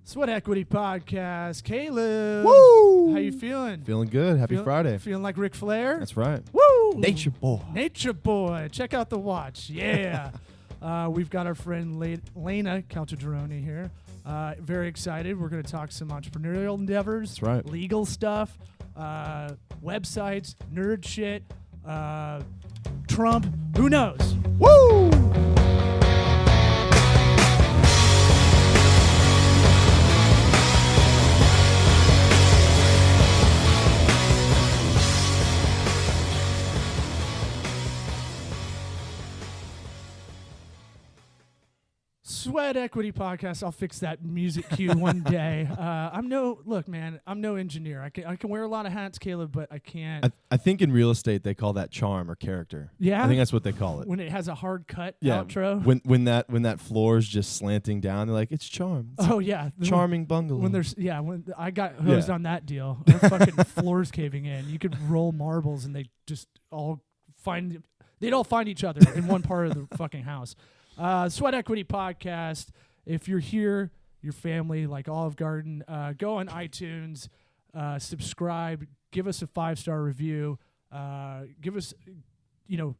Sweat Equity Podcast. Caleb. Woo! How you feeling? Feeling good. Happy Friday. Feeling like Ric Flair? That's right. Woo! Nature boy. Nature boy. Check out the watch. Yeah. We've got our friend Laina Caltagirone here. Very excited. We're going to talk some entrepreneurial endeavors. That's right. Legal stuff. Websites. Nerd shit. Trump. Who knows? Woo! Sweat Equity Podcast. I'll fix that music cue one day. I'm no engineer. I can wear a lot of hats, Caleb, but I can't. I think in real estate they call that charm or character. Yeah? I think that's what they call it. When it has a hard cut Yeah. outro. When that floor is just slanting down, they're like, it's charm. It's Oh yeah, charming bungalow. When I got hosed on that deal, our fucking floors caving in. You could roll marbles and they'd all find each other in one part of the fucking house. Sweat Equity Podcast. If you're here, your family, like Olive Garden, go on iTunes, subscribe, give us a 5-star review, give us,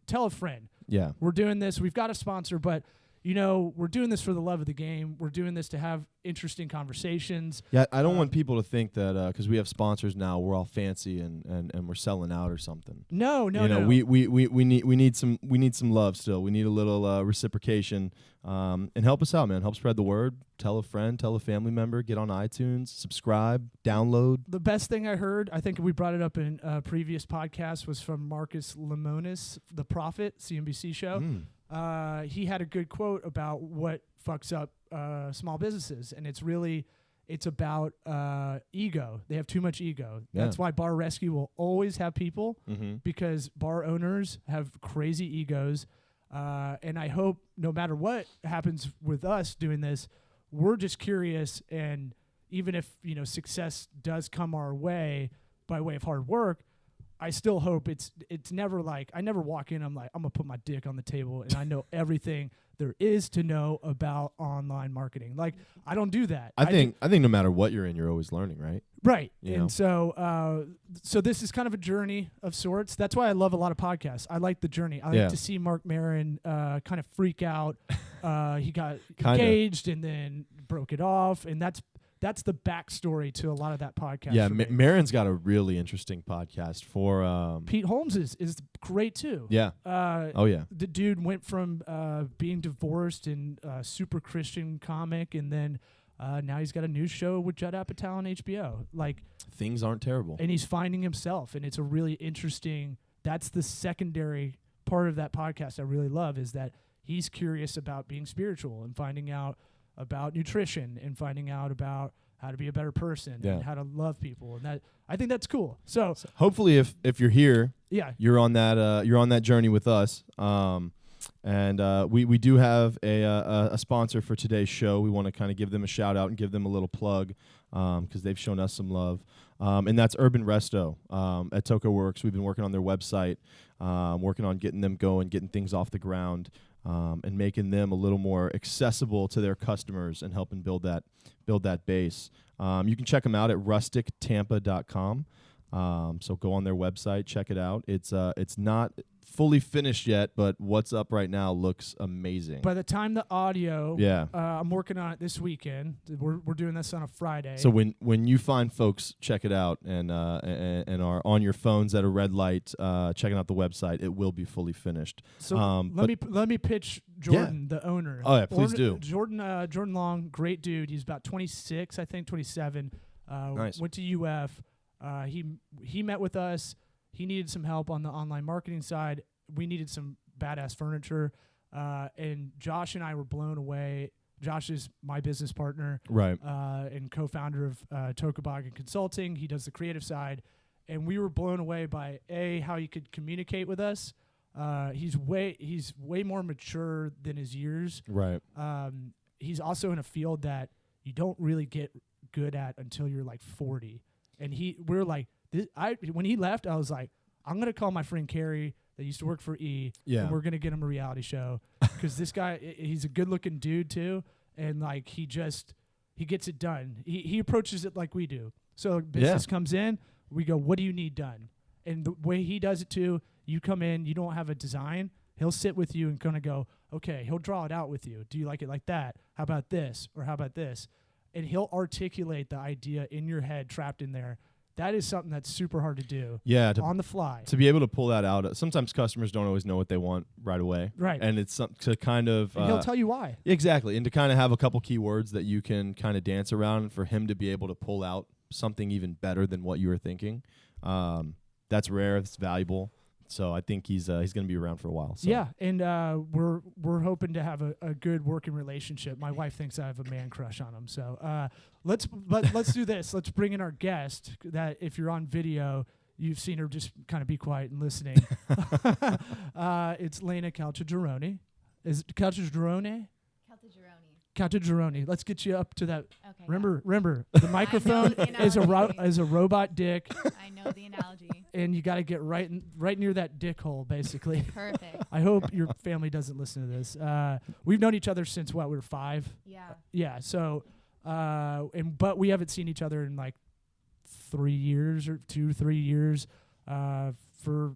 tell a friend. Yeah. We're doing this. We've got a sponsor, but we're doing this for the love of the game. We're doing this to have interesting conversations. Yeah, I don't want people to think that because we have sponsors now, we're all fancy and we're selling out or something. No. We need some love still. We need a little reciprocation, and help us out, man. Help spread the word. Tell a friend, tell a family member. Get on iTunes, subscribe, download. The best thing I heard, I think we brought it up in a previous podcast, was from Marcus Lemonis, the Prophet, CNBC show. He had a good quote about what fucks up small businesses, and it's about ego. They have too much ego. Yeah. That's why Bar Rescue will always have people, Mm-hmm. because bar owners have crazy egos. And I hope no matter what happens with us doing this, we're just curious, and even if success does come our way by way of hard work, I still hope it's never like I never walk in. I'm like, I'm gonna put my dick on the table and I know everything there is to know about online marketing. Like, I don't do that. I think no matter what you're in, you're always learning, right? Right. You and know? So this is kind of a journey of sorts. That's why I love a lot of podcasts. I like the journey. I like to see Mark Maron kind of freak out. He got engaged and then broke it off, and that's the backstory to a lot of that podcast. Yeah, Maron's got a really interesting podcast for Pete Holmes is great too. Yeah. Oh yeah. The dude went from being divorced and super Christian comic, and then now he's got a news show with Judd Apatow on HBO. Like, things aren't terrible. And he's finding himself, and it's a really interesting. That's the secondary part of that podcast I really love, is that he's curious about being spiritual and finding out about nutrition and finding out about how to be a better person and how to love people, and that I think that's cool. So hopefully, if you're here, you're on that journey with us. And we do have a sponsor for today's show. We want to kind of give them a shout out and give them a little plug because they've shown us some love. And that's Urban Resto at Toco Works. We've been working on their website, working on getting them going, getting things off the ground. And making them a little more accessible to their customers and helping build that base. You can check them out at rustictampa.com. So go on their website, check it out. It's not fully finished yet, but what's up right now looks amazing. By the time the audio, I'm working on it this weekend. We're doing this on a Friday. So when you find folks, check it out and are on your phones at a red light, checking out the website, it will be fully finished. So let me pitch Jordan, the owner. Oh yeah, please do. Jordan Long, great dude. He's about 26, I think 27. Nice. Went to UF. He met with us. He needed some help on the online marketing side. We needed some badass furniture. And Josh and I were blown away. Josh is my business partner. Right. And co-founder of Tokabaga Consulting. He does the creative side. And we were blown away by, how he could communicate with us. He's way more mature than his years. Right. He's also in a field that you don't really get good at until you're like 40. And we're like, when he left, I was like, I'm going to call my friend Carrie that used to work for E. Yeah. And we're going to get him a reality show. Because this guy, he's a good looking dude too. And like, he he gets it done. He approaches it like we do. So business comes in, we go, what do you need done? And the way he does it too, you come in, you don't have a design, he'll sit with you and kind of go, okay, he'll draw it out with you. Do you like it like that? How about this? Or how about this? And he'll articulate the idea in your head trapped in there. That is something that's super hard to do on the fly. To be able to pull that out. Sometimes customers don't always know what they want right away. Right. And it's to kind of... and he'll tell you why. Exactly. And to kind of have a couple keywords that you can kind of dance around, and for him to be able to pull out something even better than what you were thinking. That's rare. It's valuable. So I think he's going to be around for a while. So. Yeah, and we're hoping to have a good working relationship. My wife thinks I have a man crush on him. So let's do this. Let's bring in our guest. That if you're on video, you've seen her just kind of be quiet and listening. It's Laina Caltagirone. Is it Caltagirone? Caltagirone. Let's get you up to that. Okay. Remember, the microphone is a robot dick. I know the analogy. And you got to get right near that dick hole, basically. Perfect. I hope your family doesn't listen to this. We've known each other since we were 5. Yeah. Yeah. So, but we haven't seen each other in like 3 years or 2-3 years. For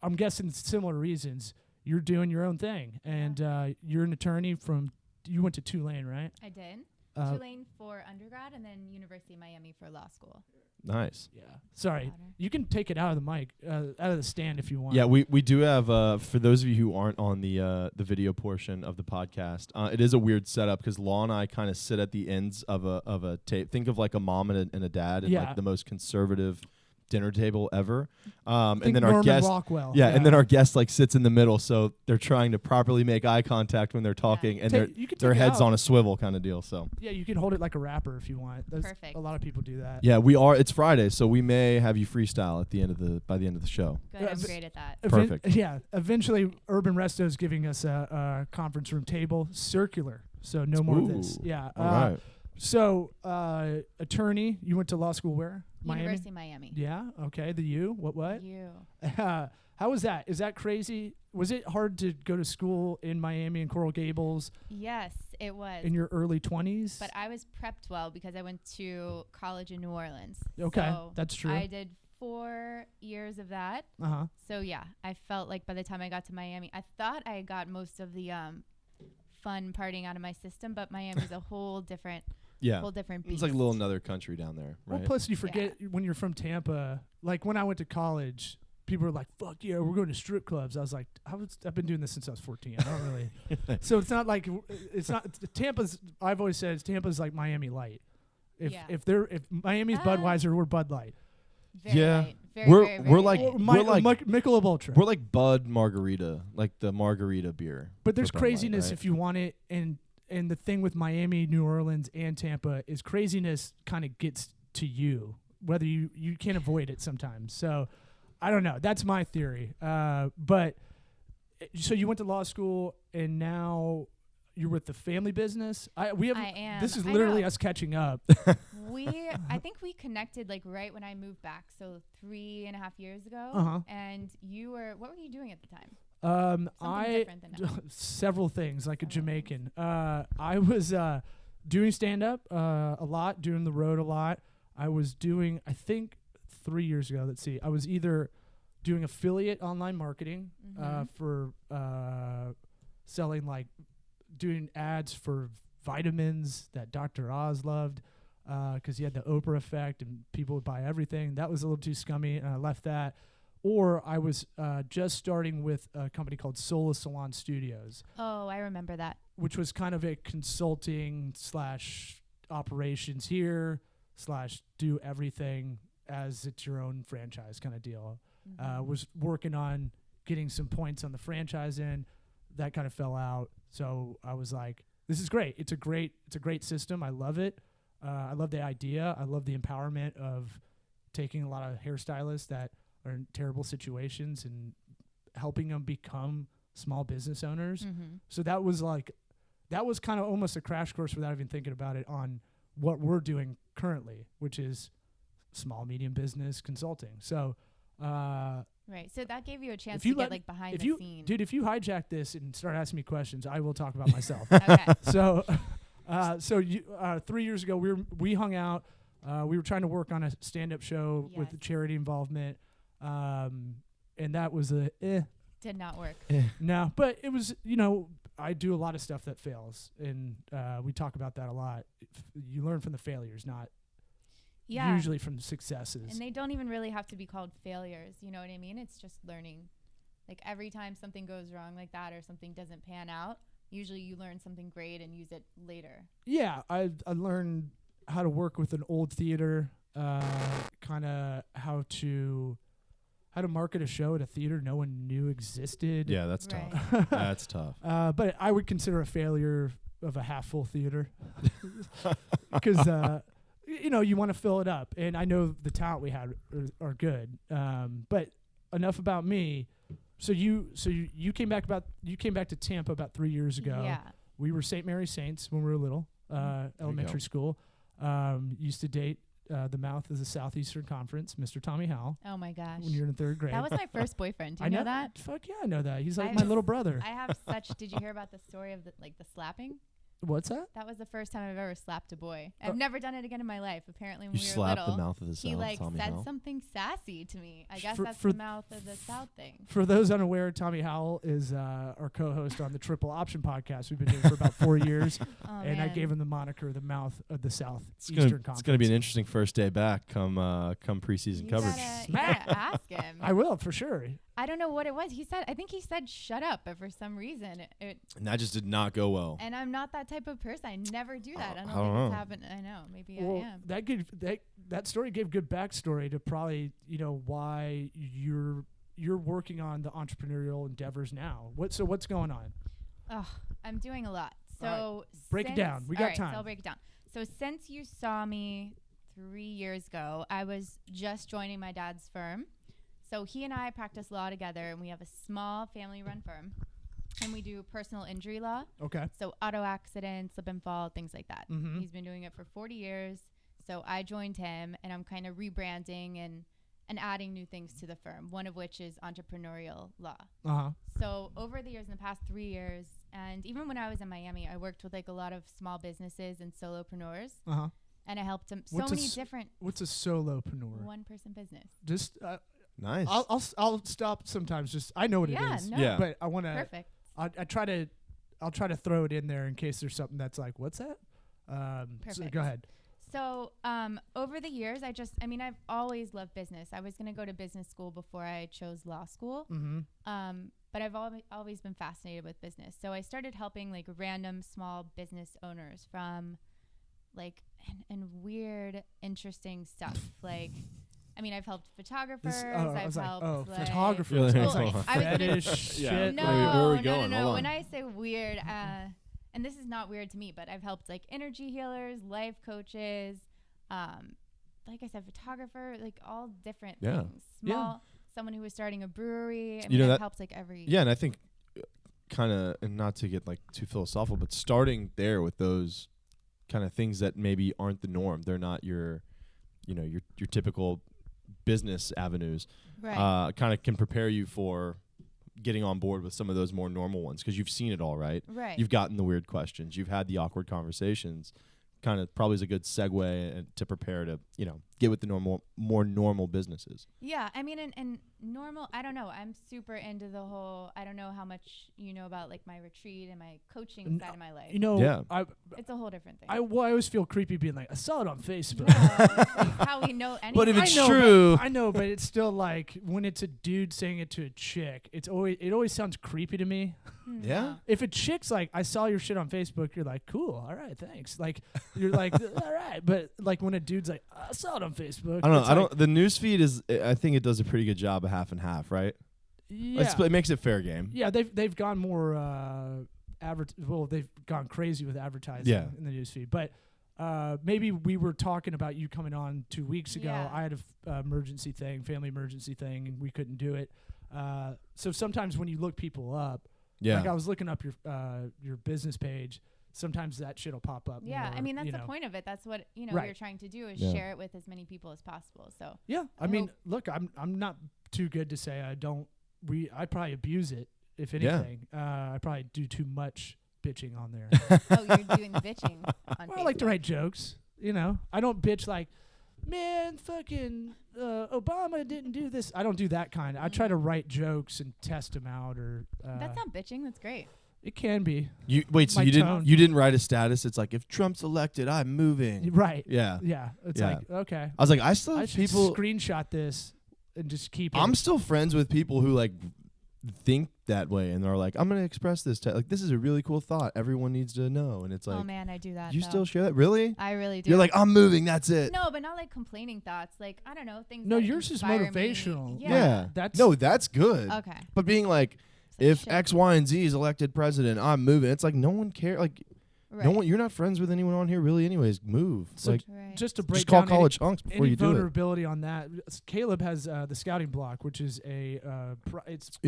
I'm guessing similar reasons. You're doing your own thing, and you're an attorney from. You went to Tulane, right? I did. Tulane for undergrad and then University of Miami for law school. Nice. Yeah. Sorry. You can take it out of the mic, out of the stand if you want. Yeah, we do have, for those of you who aren't on the video portion of the podcast, it is a weird setup because Law and I kind of sit at the ends of a tape. Think of like a mom and a dad and like the most conservative dinner table ever. And then Norman our guest Rockwell. and then our guest like sits in the middle, so they're trying to properly make eye contact when they're talking, and their head's on a swivel kind of deal. So yeah, you can hold it like a rapper if you want. Perfect. A lot of people do that. Yeah, it's Friday, so we may have you freestyle by the end of the show. Good, I'm great at that. Perfect. Yeah, eventually Urban Resto is giving us a conference room table, circular, so no more of this. Yeah. All right. So, attorney, you went to law school where? University of Miami. Yeah. Okay. The U. What? U. How was that? Is that crazy? Was it hard to go to school in Miami and Coral Gables? Yes, it was. In your early 20s? But I was prepped well because I went to college in New Orleans. Okay, so that's true. I did 4 years of that. Uh-huh. So yeah, I felt like by the time I got to Miami, I thought I got most of the fun partying out of my system, but Miami's a whole different whole different beast. It's like a little another country down there, right? Well, plus you forget when you're from Tampa, like when I went to college, people were like, fuck yeah, we're going to strip clubs. I was like, I've been doing this since I was 14. I don't really. So it's not like, Tampa's, I've always said Tampa's like Miami Light. If Miami's Budweiser, we're Bud Light. Very light. We're like Michelob Ultra. We're like Bud Margarita, like the margarita beer. But there's craziness if you want it, and the thing with Miami, New Orleans, and Tampa is craziness kind of gets to you, whether you can't avoid it sometimes. So I don't know. That's my theory. But so you went to law school, and now you're with the family business. I am. This is literally us catching up. I think we connected like right when I moved back, so 3.5 years ago. Uh-huh. And what were you doing at the time? Several things, like a Jamaican. I was doing stand-up a lot, doing the road a lot. I was doing, I think 3 years ago, let's see, I was either doing affiliate online marketing for selling, like doing ads for vitamins that Dr. Oz loved because he had the Oprah effect and people would buy everything. That was a little too scummy, and I left that. Or I was just starting with a company called Sola Salon Studios. Oh, I remember that. Which was kind of a consulting / operations here / do everything as it's your own franchise kind of deal. Was working on getting some points on the franchise in. That kind of fell out. So I was like, this is great. It's a great system. I love it. I love the idea. I love the empowerment of taking a lot of hairstylists that are in terrible situations and helping them become small business owners. So that was kind of almost a crash course without even thinking about it on what we're doing currently, which is small, medium business consulting. So, right. So that gave you a chance to get like behind the scenes. Dude, if you hijack this and start asking me questions, I will talk about myself. Okay. So So 3 years ago, we hung out. We were trying to work on a stand-up show with the charity involvement, and that was did not work. No, but it was, I do a lot of stuff that fails, and we talk about that a lot. You learn from the failures, not usually from successes. And they don't even really have to be called failures. You know what I mean? It's just learning. Like every time something goes wrong like that or something doesn't pan out, usually you learn something great and use it later. Yeah, I learned how to work with an old theater, kind of how to market a show at a theater no one knew existed. Yeah, that's tough. That's tough. But I would consider a failure of a half-full theater because, you want to fill it up. And I know the talent we had are good. But enough about me. So you came back to Tampa about 3 years ago. Yeah. We were St. Mary Saints when we were little, elementary school. Used to date the mouth of the Southeastern Conference, Mr. Tommy Howell. Oh my gosh. When you were in third grade. That was my first boyfriend. Do you know that? Fuck yeah, I know that. He's like my little brother. I have did you hear about the story of the slapping? What's that? That was the first time I've ever slapped a boy. I've never done it again in my life. Apparently, when you we were slapped little, the mouth of the South. He Tommy said Howell. something sassy to me. I guess that's the mouth of the South thing. For those unaware, Tommy Howell is our co-host on the Triple Option podcast. We've been doing for about 4 years, and I gave him the moniker "the mouth of the Southeastern Conference." It's going to be an interesting first day back come preseason coverage. You gotta ask him. I will for sure. I don't know what it was. I think he said shut up, but for some reason and that just did not go well. And I'm not that type of person. I never do that. I don't think it's happened. I know. Maybe I am. That story gave good backstory to probably, why you're working on the entrepreneurial endeavors now. What's going on? I'm doing a lot. So break it down. We got time. So I'll break it down. So since you saw me 3 years ago, I was just joining my dad's firm. So he and I practice law together, and we have a small family-run firm, and we do personal injury law. Okay. So auto accidents, slip and fall, things like that. Mm-hmm. He's been doing it for 40 years. So I joined him, and I'm kind of rebranding and adding new things to the firm, one of which is entrepreneurial law. Uh-huh. So over the years, in the past 3 years, and even when I was in Miami, I worked with a lot of small businesses and solopreneurs. Uh-huh. And I helped them many different. What's a solopreneur? One-person business. Just nice. I'll stop sometimes. Just I know what it is. No. Yeah. But I want to. Perfect. I'll try to throw it in there in case there's something that's like, what's that? So go ahead. So over the years, I've always loved business. I was going to go to business school before I chose law school. Mm-hmm. But I've always been fascinated with business. So I started helping random small business owners from and weird, interesting stuff. I've helped photographers. Photographers. Fetish shit. No, where are we going? No. When I say weird, and this is not weird to me, but I've helped energy healers, life coaches, like I said, photographer, all different things. Someone who was starting a brewery. I've helped every. Yeah, and I think kind of, and not to get too philosophical, but starting there with those kind of things that maybe aren't the norm. They're not your typical business avenues. Right. Kind of can prepare you for getting on board with some of those more normal ones because you've seen it all, right? Right. You've gotten the weird questions. You've had the awkward conversations. Kind of probably is a good segue to prepare to, get with the more normal businesses. Yeah. And normal, I don't know. I'm super into the whole, I don't know how much you know about my retreat and my coaching side of my life. It's a whole different thing. I always feel creepy being I saw it on Facebook. That's how we know anything. But if it's true. I know, but it's still when it's a dude saying it to a chick, it always sounds creepy to me. Yeah. If a chick's I saw your shit on Facebook, you're cool, all right, thanks. You're all right. But when a dude's I saw it on Facebook. I don't know. The news feed I think it does a pretty good job of half and half, right? Yeah. It makes it fair game. Yeah, they've gone more they've gone crazy with advertising in the news feed. But maybe we were talking about you coming on 2 weeks ago. Yeah. I had a family emergency thing, and we couldn't do it. So sometimes when you look people up, I was looking up your business page. Sometimes that shit'll pop up. Yeah, more, that's the point of it. That's what Right. you're trying to do is share it with as many people as possible. So yeah, look, I'm not too good to say I don't. I probably abuse it. If anything, I probably do too much bitching on there. Oh, you're doing the bitching on Facebook. I like to write jokes. I don't bitch like, man, fucking Obama didn't do this. I don't do that kind. I try to write jokes and test them out. Or that's not bitching. That's great. It can be. So you didn't write a status? It's like, if Trump's elected, I'm moving. Right. Yeah. Yeah. It's like, okay. I was like, I still have people screenshot this and just keep it. I'm still friends with people who like think that way, and they're like, I'm going to express this. Like, this is a really cool thought. Everyone needs to know. And it's like, oh man, I do that. You still share that? Really? I really do. You're like, I'm moving. That's it. No, but not like complaining thoughts. Like, I don't know, things. No, yours is motivational. Yeah. That's good. Okay. But being like, if X, Y, and Z is elected president, I'm moving. It's like, no one cares. Like, no one. You're not friends with anyone on here, really. Anyways, move. So like, just to break just call down college hunks before you do it. Vulnerability on that. Caleb has the scouting block, which is it's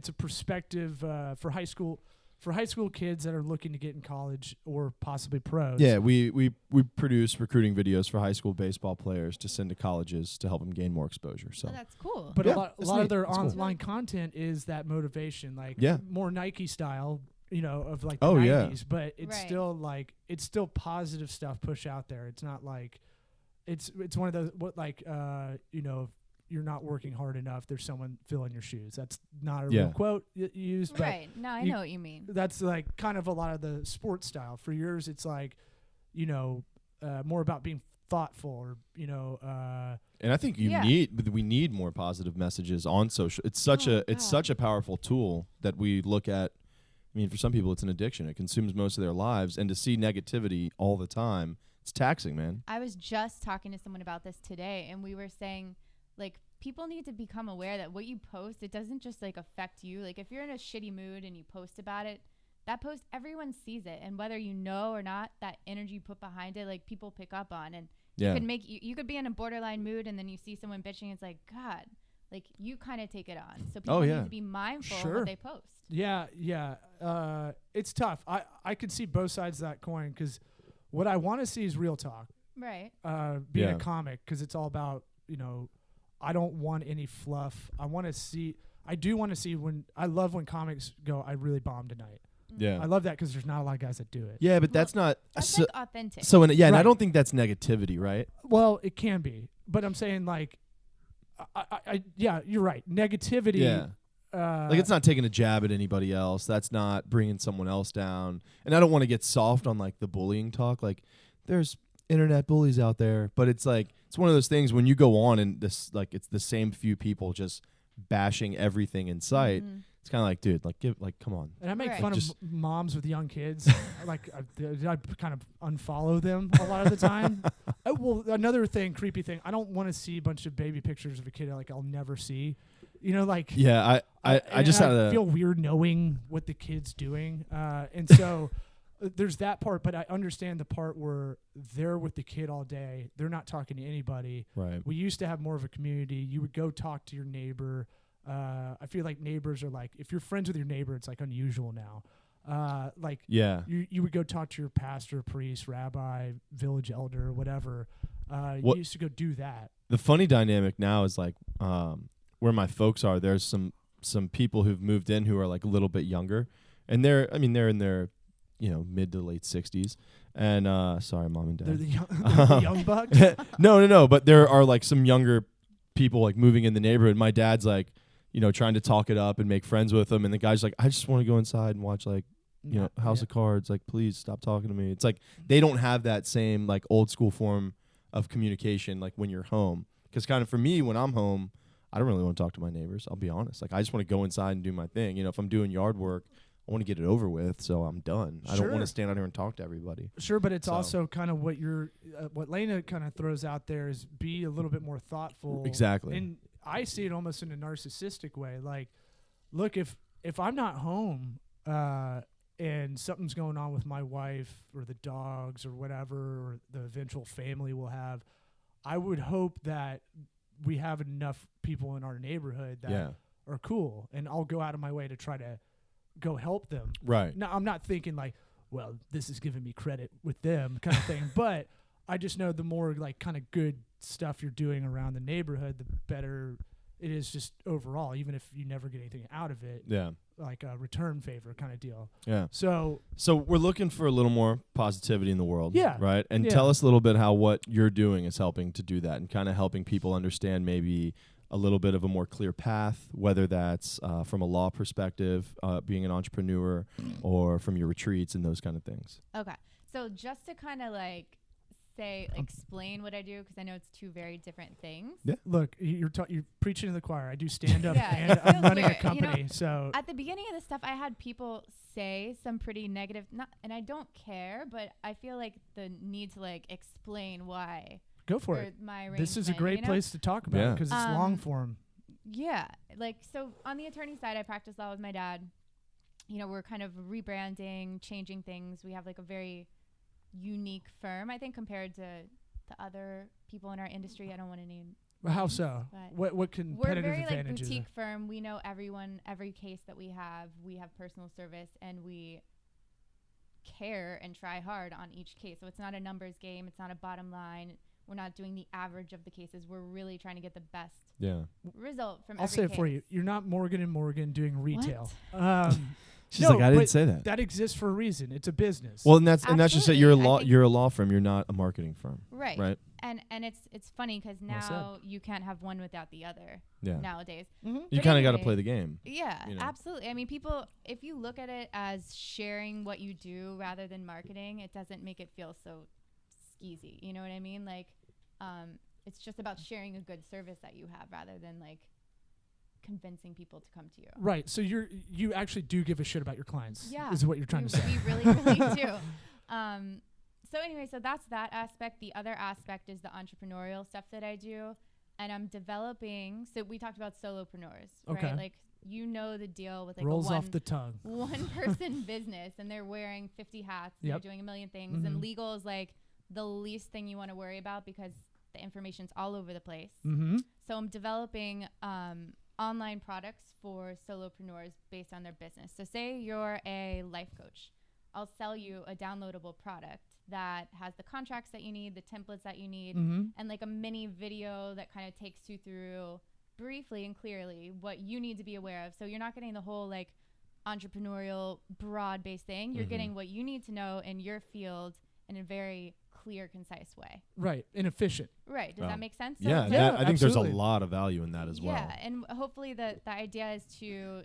a perspective for high school kids that are looking to get in college or possibly pros. Yeah, we produce recruiting videos for high school baseball players to send to colleges to help them gain more exposure. So that's cool. But a lot of their online content is that motivation, like more Nike style, of like the 90s, but it's still like positive stuff push out there. It's not like it's one of those you're not working hard enough, there's someone filling your shoes. That's not a real quote used. Right. No, I know what you mean. That's like kind of a lot of the sports style. For yours, it's like, more about being thoughtful or, and I think we need more positive messages on social. It's such a powerful tool that we look at. I mean, for some people, it's an addiction. It consumes most of their lives. And to see negativity all the time, it's taxing, man. I was just talking to someone about this today, and we were saying, like, people need to become aware that what you post, it doesn't just, like, affect you. Like, if you're in a shitty mood and you post about it, that post, everyone sees it. And whether you know or not, that energy you put behind it, like, people pick up on. And you could be in a borderline mood, and then you see someone bitching. It's like, God, like, you kind of take it on. So people need to be mindful of what they post. Yeah. It's tough. I can see both sides of that coin, because what I want to see is real talk. Right. Being a comic, because it's all about, I don't want any fluff. I do want to see I love when comics go, I really bombed tonight. Yeah. I love that, because there's not a lot of guys that do it. Yeah, but that's like authentic. So, and I don't think that's negativity, right? Well, it can be. But I'm saying, like, you're right. Negativity. Yeah. Like, it's not taking a jab at anybody else. That's not bringing someone else down. And I don't want to get soft on, like, the bullying talk. Like, there's internet bullies out there. But it's like, it's one of those things when you go on and this, like, it's the same few people just bashing everything in sight. Mm-hmm. It's kind of like, dude, come on. And I make fun of moms with young kids. Like, I kind of unfollow them a lot of the time. Well, another creepy thing, I don't want to see a bunch of baby pictures of a kid I'll never see. Like, yeah, I just feel weird knowing what the kid's doing, and so there's that part. But I understand the part where they're with the kid all day, they're not talking to anybody. Right. We used to have more of a community. You would go talk to your neighbor. I feel like neighbors are like, if you're friends with your neighbor, it's like unusual now. You would go talk to your pastor, priest, rabbi, village elder, whatever. You used to go do that. The funny dynamic now is like, where my folks are, there's some people who've moved in who are like a little bit younger, and they're in their mid to late 60s, and sorry, mom and dad, they're the young bucks. no, but there are like some younger people like moving in the neighborhood. My dad's like, trying to talk it up and make friends with them, and the guy's like, I just want to go inside and watch like House of Cards, like, please stop talking to me. It's like they don't have that same like old school form of communication like when you're home, because kind of for me, when I'm home, I don't really want to talk to my neighbors. I'll be honest. Like, I just want to go inside and do my thing. If I'm doing yard work, I want to get it over with, so I'm done. Sure. I don't want to stand out here and talk to everybody. Sure, but it's also kind of what what Laina kind of throws out there is be a little bit more thoughtful. Exactly. And I see it almost in a narcissistic way. Like, look, if I'm not home and something's going on with my wife or the dogs or whatever, or the eventual family we'll have, I would hope that we have enough people in our neighborhood that are cool, and I'll go out of my way to try to go help them. Right. Now, I'm not thinking like, well, this is giving me credit with them kind of thing, but I just know the more like kind of good stuff you're doing around the neighborhood, the better it is just overall, even if you never get anything out of it. Yeah. like a return favor kind of deal. Yeah. So we're looking for a little more positivity in the world. Yeah. Right. And tell us a little bit how what you're doing is helping to do that and kind of helping people understand maybe a little bit of a more clear path, whether that's from a law perspective, being an entrepreneur, or from your retreats and those kind of things. Okay. So just to kind of like explain what I do, because I know it's two very different things. Yeah. Look, you're preaching to the choir. I do stand up and I'm running a company. So at the beginning of this stuff, I had people say some pretty negative, and I don't care, but I feel like the need to like explain why. Go for it. My this is a great place to talk about it because it's long form. Yeah. Like, so on the attorney side, I practice law with my dad. You know, we're kind of rebranding, changing things. We have like a very unique firm, I think, compared to other people in our industry. I don't want to name. Well, how so? What competitive we're very advantages? Like boutique firm. We know everyone, every case that we have. We have personal service, and we care and try hard on each case. So it's not a numbers game. It's not a bottom line. We're not doing the average of the cases. We're really trying to get the best result from every case. I'll say it for you. You're not Morgan & Morgan doing retail. She's like, I didn't say that. That exists for a reason. It's a business. Well, and that's just it. You're a law firm. You're not a marketing firm. Right. Right. And it's funny because now you can't have one without the other. Yeah. Nowadays. Mm-hmm. You kind of got to play the game. Yeah, absolutely. I mean, people, if you look at it as sharing what you do rather than marketing, it doesn't make it feel so skeezy. You know what I mean? Like, it's just about sharing a good service that you have rather than like convincing people to come to you. Right. So you actually do give a shit about your clients. Yeah. Is what you're trying to say. We really, really do. So anyway, so that's that aspect. The other aspect is the entrepreneurial stuff that I do. And I'm developing, so we talked about solopreneurs, right? Like, you know the deal with like rolls off the tongue. One person business, and they're wearing 50 hats, and they're doing a million things. And legal is like the least thing you want to worry about because the information's all over the place. So I'm developing online products for solopreneurs based on their business. So say you're a life coach. I'll sell you a downloadable product that has the contracts that you need, the templates that you need, and like a mini video that kind of takes you through briefly and clearly what you need to be aware of. So you're not getting the whole like entrepreneurial broad-based thing. You're getting what you need to know in your field in a very clear, concise way. Right. And efficient. Right. Does that make sense? So I think there's a lot of value in that as well. Yeah. And hopefully the idea is to,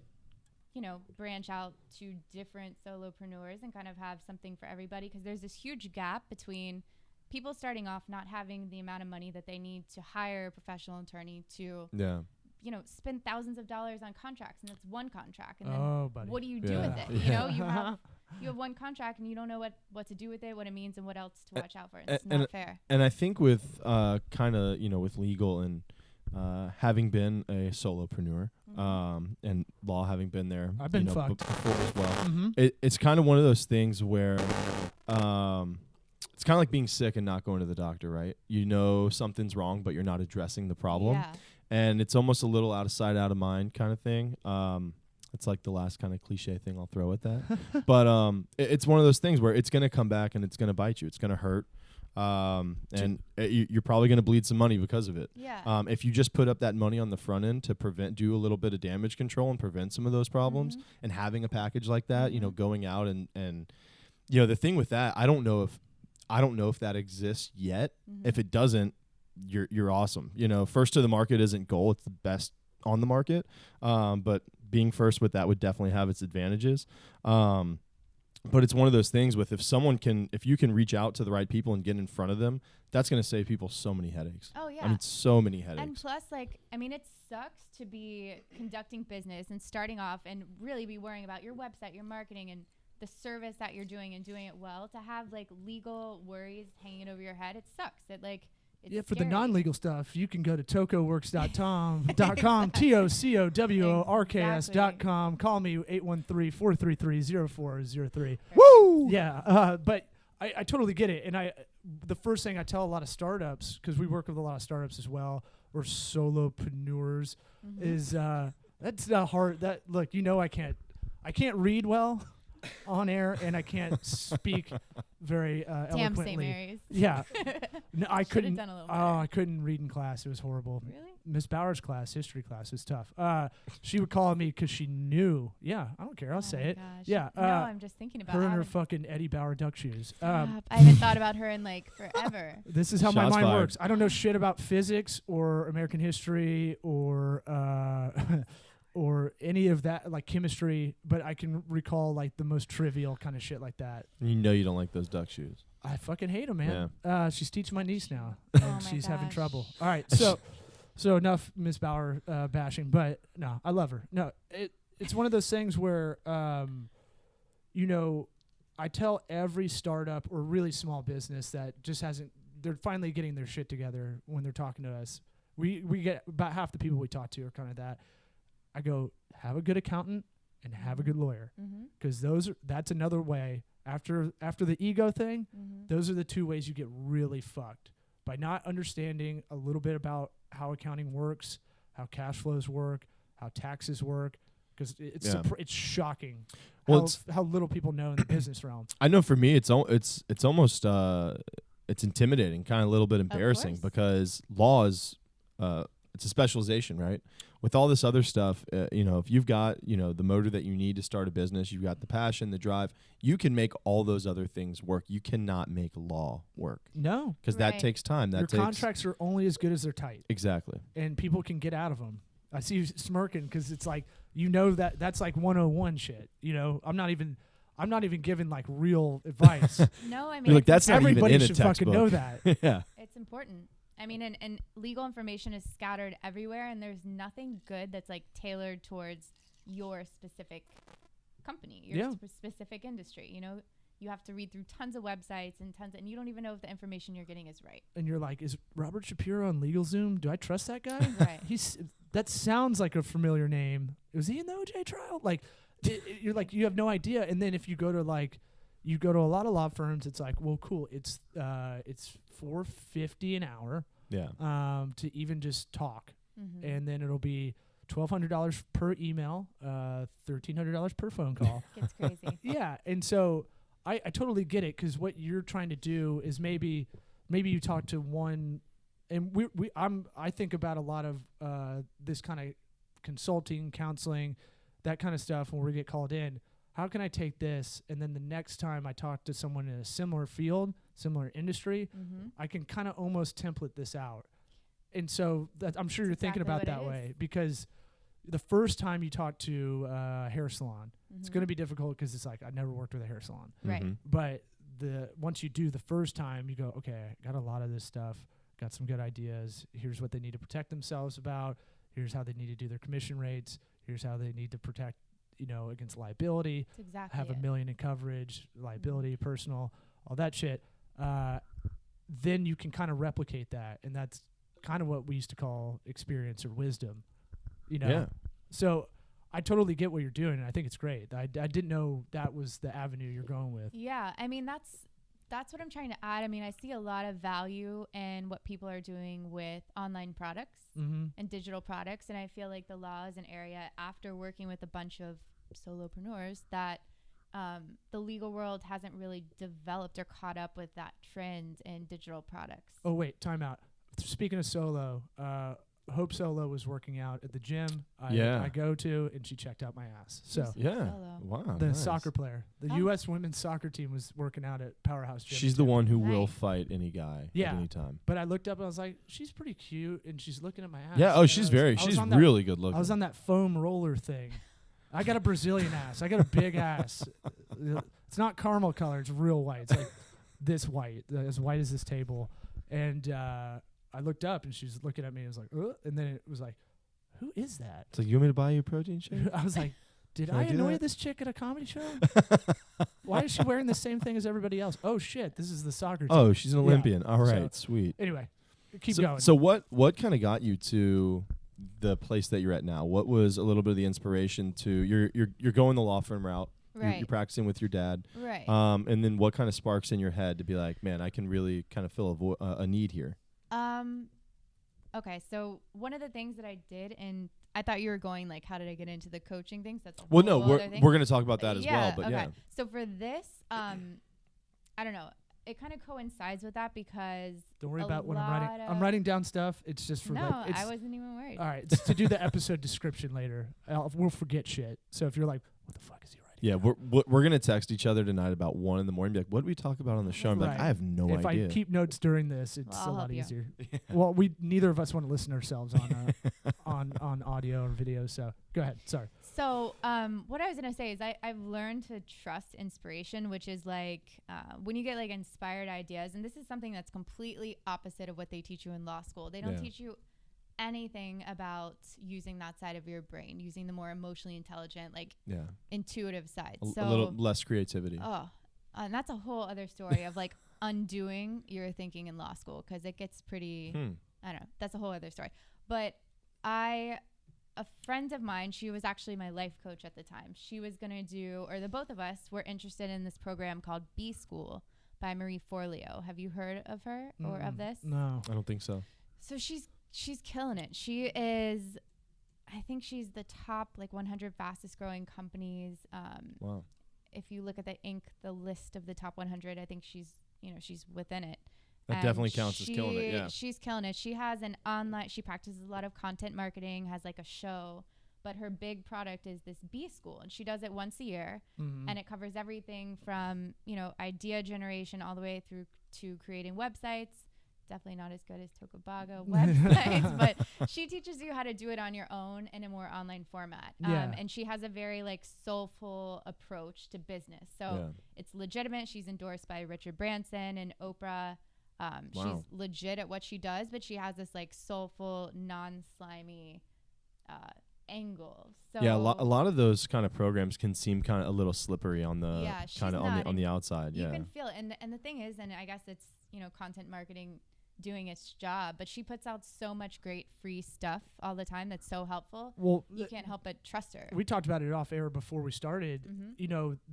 branch out to different solopreneurs and kind of have something for everybody, because there's this huge gap between people starting off not having the amount of money that they need to hire a professional attorney to spend thousands of dollars on contracts, and it's one contract, and then what do you do with it? You have one contract and you don't know what to do with it, what it means, and what else to watch out for. It's not fair. And I think with kind of with legal and having been a solopreneur and law having been there, I've been fucked before as well. It's kind of one of those things where it's kind of like being sick and not going to the doctor, right? You know something's wrong, but you're not addressing the problem. Yeah. And it's almost a little out of sight, out of mind kind of thing. It's like the last kind of cliche thing I'll throw at that. But it's one of those things where it's going to come back and it's going to bite you. It's going to hurt. And you're probably going to bleed some money because of it. Yeah. If you just put up that money on the front end to do a little bit of damage control and prevent some of those problems, and having a package like that, going out and the thing with that, I don't know if that exists yet. If it doesn't, you're awesome. First to the market isn't goal. It's the best on the market. But being first with that would definitely have its advantages. But it's one of those things with if you can reach out to the right people and get in front of them, that's going to save people so many headaches. Oh, yeah. I mean, so many headaches. And plus, it sucks to be conducting business and starting off and really be worrying about your website, your marketing, and the service that you're doing and doing it well. To have legal worries hanging over your head, it sucks. It's for scary. the non-legal stuff, you can go to tocoworks.com, TOCOWORKS.com. Call me 813-433-0403. Woo! Yeah, but I totally get it. And the first thing I tell a lot of startups, because we work with a lot of startups as well, or solopreneurs, is that's the hard. Look, I can't read well on air, and I can't speak very eloquently. Damn St. Mary's. Yeah, No, I couldn't. Done a little I couldn't read in class. It was horrible. Really? Miss Bauer's class, history class, was tough. She would call me because she knew. Yeah, I don't care. I'll say it. Gosh. Yeah. No, I'm just thinking about her and her fucking Eddie Bauer duck shoes. I haven't thought about her in like forever. This is how my mind works. I don't know shit about physics or American history or or any of that, like chemistry, but I can recall like the most trivial kind of shit like that. You know you don't like those duck shoes. I fucking hate them, man. Yeah. She's teaching my niece now, Oh and she's having gosh. trouble. All right, so enough Miss Bauer bashing, but no, I love her. No, it's one of those things where, you know, I tell every startup or really small business that just hasn't, they're finally getting their shit together when they're talking to us. We get about half the people we talk to are kind of that. I go, have a good accountant and have a good lawyer, because that's another way. After the ego thing, those are the two ways you get really fucked, by not understanding a little bit about how accounting works, how cash flows work, how taxes work, because it's shocking how little people know in the business realm. I know for me, it's almost it's intimidating, kind of a little bit embarrassing, because law is it's a specialization, right? With all this other stuff, you know, if you've got, you know, the motor that you need to start a business, you've got the passion, the drive, you can make all those other things work. You cannot make law work. No. Because that takes time. Your contracts are only as good as they're tight. Exactly. And people can get out of them. I see you smirking because it's like, you know, that's like 101 shit. You know, I'm not even giving like real advice. No, I mean, you're like, that's not everybody even in should a textbook. fucking know that. Yeah. It's important. I mean, and legal information is scattered everywhere, and there's nothing good that's like tailored towards your specific company, your specific industry. You know, you have to read through tons of websites and you don't even know if the information you're getting is right. And you're like, is Robert Shapiro on LegalZoom? Do I trust that guy? Right. That sounds like a familiar name. Was he in the OJ trial? Like, you're like, you have no idea. And then if you go to a lot of law firms, it's like, well, cool. It's $4.50 an hour. Yeah. To even just talk, and then it'll be $1,200 per email, $1,300 per phone call. It's crazy. Yeah, and so I totally get it, because what you're trying to do is maybe you talk to one, and I think about a lot of this kind of consulting, counseling, that kind of stuff when we get called in. How can I take this, and then the next time I talk to someone in a similar field, similar industry, I can kind of almost template this out. And so I'm sure you're thinking about that way, because the first time you talk to a hair salon, it's going to be difficult, because it's like, I never worked with a hair salon. Right. But once you do the first time, you go, okay, I got a lot of this stuff, got some good ideas. Here's what they need to protect themselves about. Here's how they need to do their commission rates. Here's how they need to protect, you know, against liability. That's exactly have $1 million in coverage, liability, personal, all that shit. Then you can kind of replicate that, and that's kind of what we used to call experience or wisdom, you know. Yeah. So I totally get what you're doing, and I think it's great. I didn't know that was the avenue you're going with. Yeah, I mean, that's what I'm trying to add. I mean, I see a lot of value in what people are doing with online products and digital products, and I feel like the law is an area, after working with a bunch of solopreneurs, that the legal world hasn't really developed or caught up with that trend in digital products. Oh, wait, time out. Speaking of Solo, Hope Solo was working out at the gym I go to, and she checked out my ass. So Wow, the soccer player, the U.S. women's soccer team was working out at Powerhouse Gym. She's the one who will fight any guy at any time. But I looked up and I was like, she's pretty cute, and she's looking at my ass. Yeah, she's really good looking. I was on that foam roller thing. I got a Brazilian ass. I got a big ass. It's not caramel color. It's real white. It's like this white, as white as this table. And I looked up, and she's looking at me, and was like, and then it was like, who is that? It's like, you want me to buy you a protein shake? I was like, did I annoy this chick at a comedy show? Why is she wearing the same thing as everybody else? Oh, shit, this is the soccer team. Oh, she's an Olympian. All right, sweet. Anyway, keep going. So what kind of got you to the place that you're at now? What was a little bit of the inspiration to you're going the law firm route? Right. You're practicing with your dad. Right. And then what kind of sparks in your head to be like, man, I can really kind of fill a need here? Okay, so one of the things that I did, and I thought you were going like, how did I get into the coaching things? That's we're going to talk about that as well. But okay. So for this, I don't know. it kind of coincides with that because don't worry about what I'm writing. I'm writing down stuff. It's just for I wasn't even worried. All right, it's to do the episode description later. We'll forget shit. So if you're like, what the fuck is he writing? Yeah, we're gonna text each other tonight about 1 a.m. Be like, what did we talk about on the show? I'm like, I have no idea. If I keep notes during this, it's a lot easier. Well, neither of us want to listen to ourselves on audio or video. So go ahead. Sorry. So what I was gonna say is I've learned to trust inspiration, which is like when you get like inspired ideas, and this is something that's completely opposite of what they teach you in law school. They don't teach you anything about using that side of your brain, using the more emotionally intelligent, like intuitive side. So a little less creativity. And that's a whole other story of like undoing your thinking in law school, because it gets pretty, I don't know, that's a whole other story. But a friend of mine, she was actually my life coach at the time. She was going to do, or the both of us were interested in this program called B School by Marie Forleo. Have you heard of her or of this? No, I don't think so. So she's killing it. She is, I think she's the top like 100 fastest growing companies. Wow. If you look at the list of the top 100, I think she's within it. That definitely counts as killing it. Yeah. She's killing it. She has she practices a lot of content marketing, has like a show, but her big product is this B School, and she does it once a year, and it covers everything from, idea generation all the way through to creating websites. Definitely not as good as Tokubaga websites, but she teaches you how to do it on your own in a more online format. And she has a very like soulful approach to business. So it's legitimate. She's endorsed by Richard Branson and Oprah. She's legit at what she does, but she has this like soulful, non-slimy angle. So a lot of those kind of programs can seem kind of a little slippery on the kind of on the outside. You can feel it. And the thing is, and I guess it's content marketing doing its job, but she puts out so much great free stuff all the time that's so helpful. Well, you can't help but trust her. We talked about it off air before we started.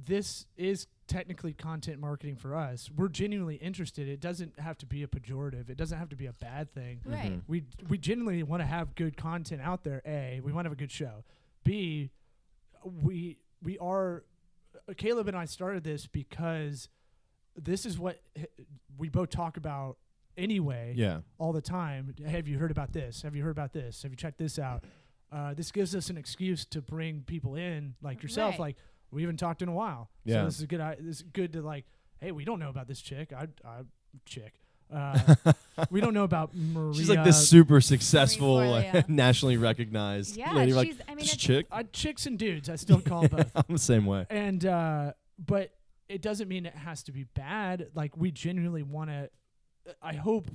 This is technically content marketing for us. We're genuinely interested. It doesn't have to be a pejorative. It doesn't have to be a bad thing. Right. We genuinely want to have good content out there. A, we want to have a good show. B, we are Caleb and I started this because this is what we both talk about anyway, all the time. Have you heard about this? Have you heard about this? Have you checked this out? This gives us an excuse to bring people in like yourself. Right. Like, we haven't talked in a while. So this is good. This is good to like, hey, we don't know about this chick. We don't know about Maria. She's like this super successful, nationally recognized lady. Like, chick? Chicks and dudes. I still call both. I'm the same way. And but it doesn't mean it has to be bad. Like, we genuinely want to. I hope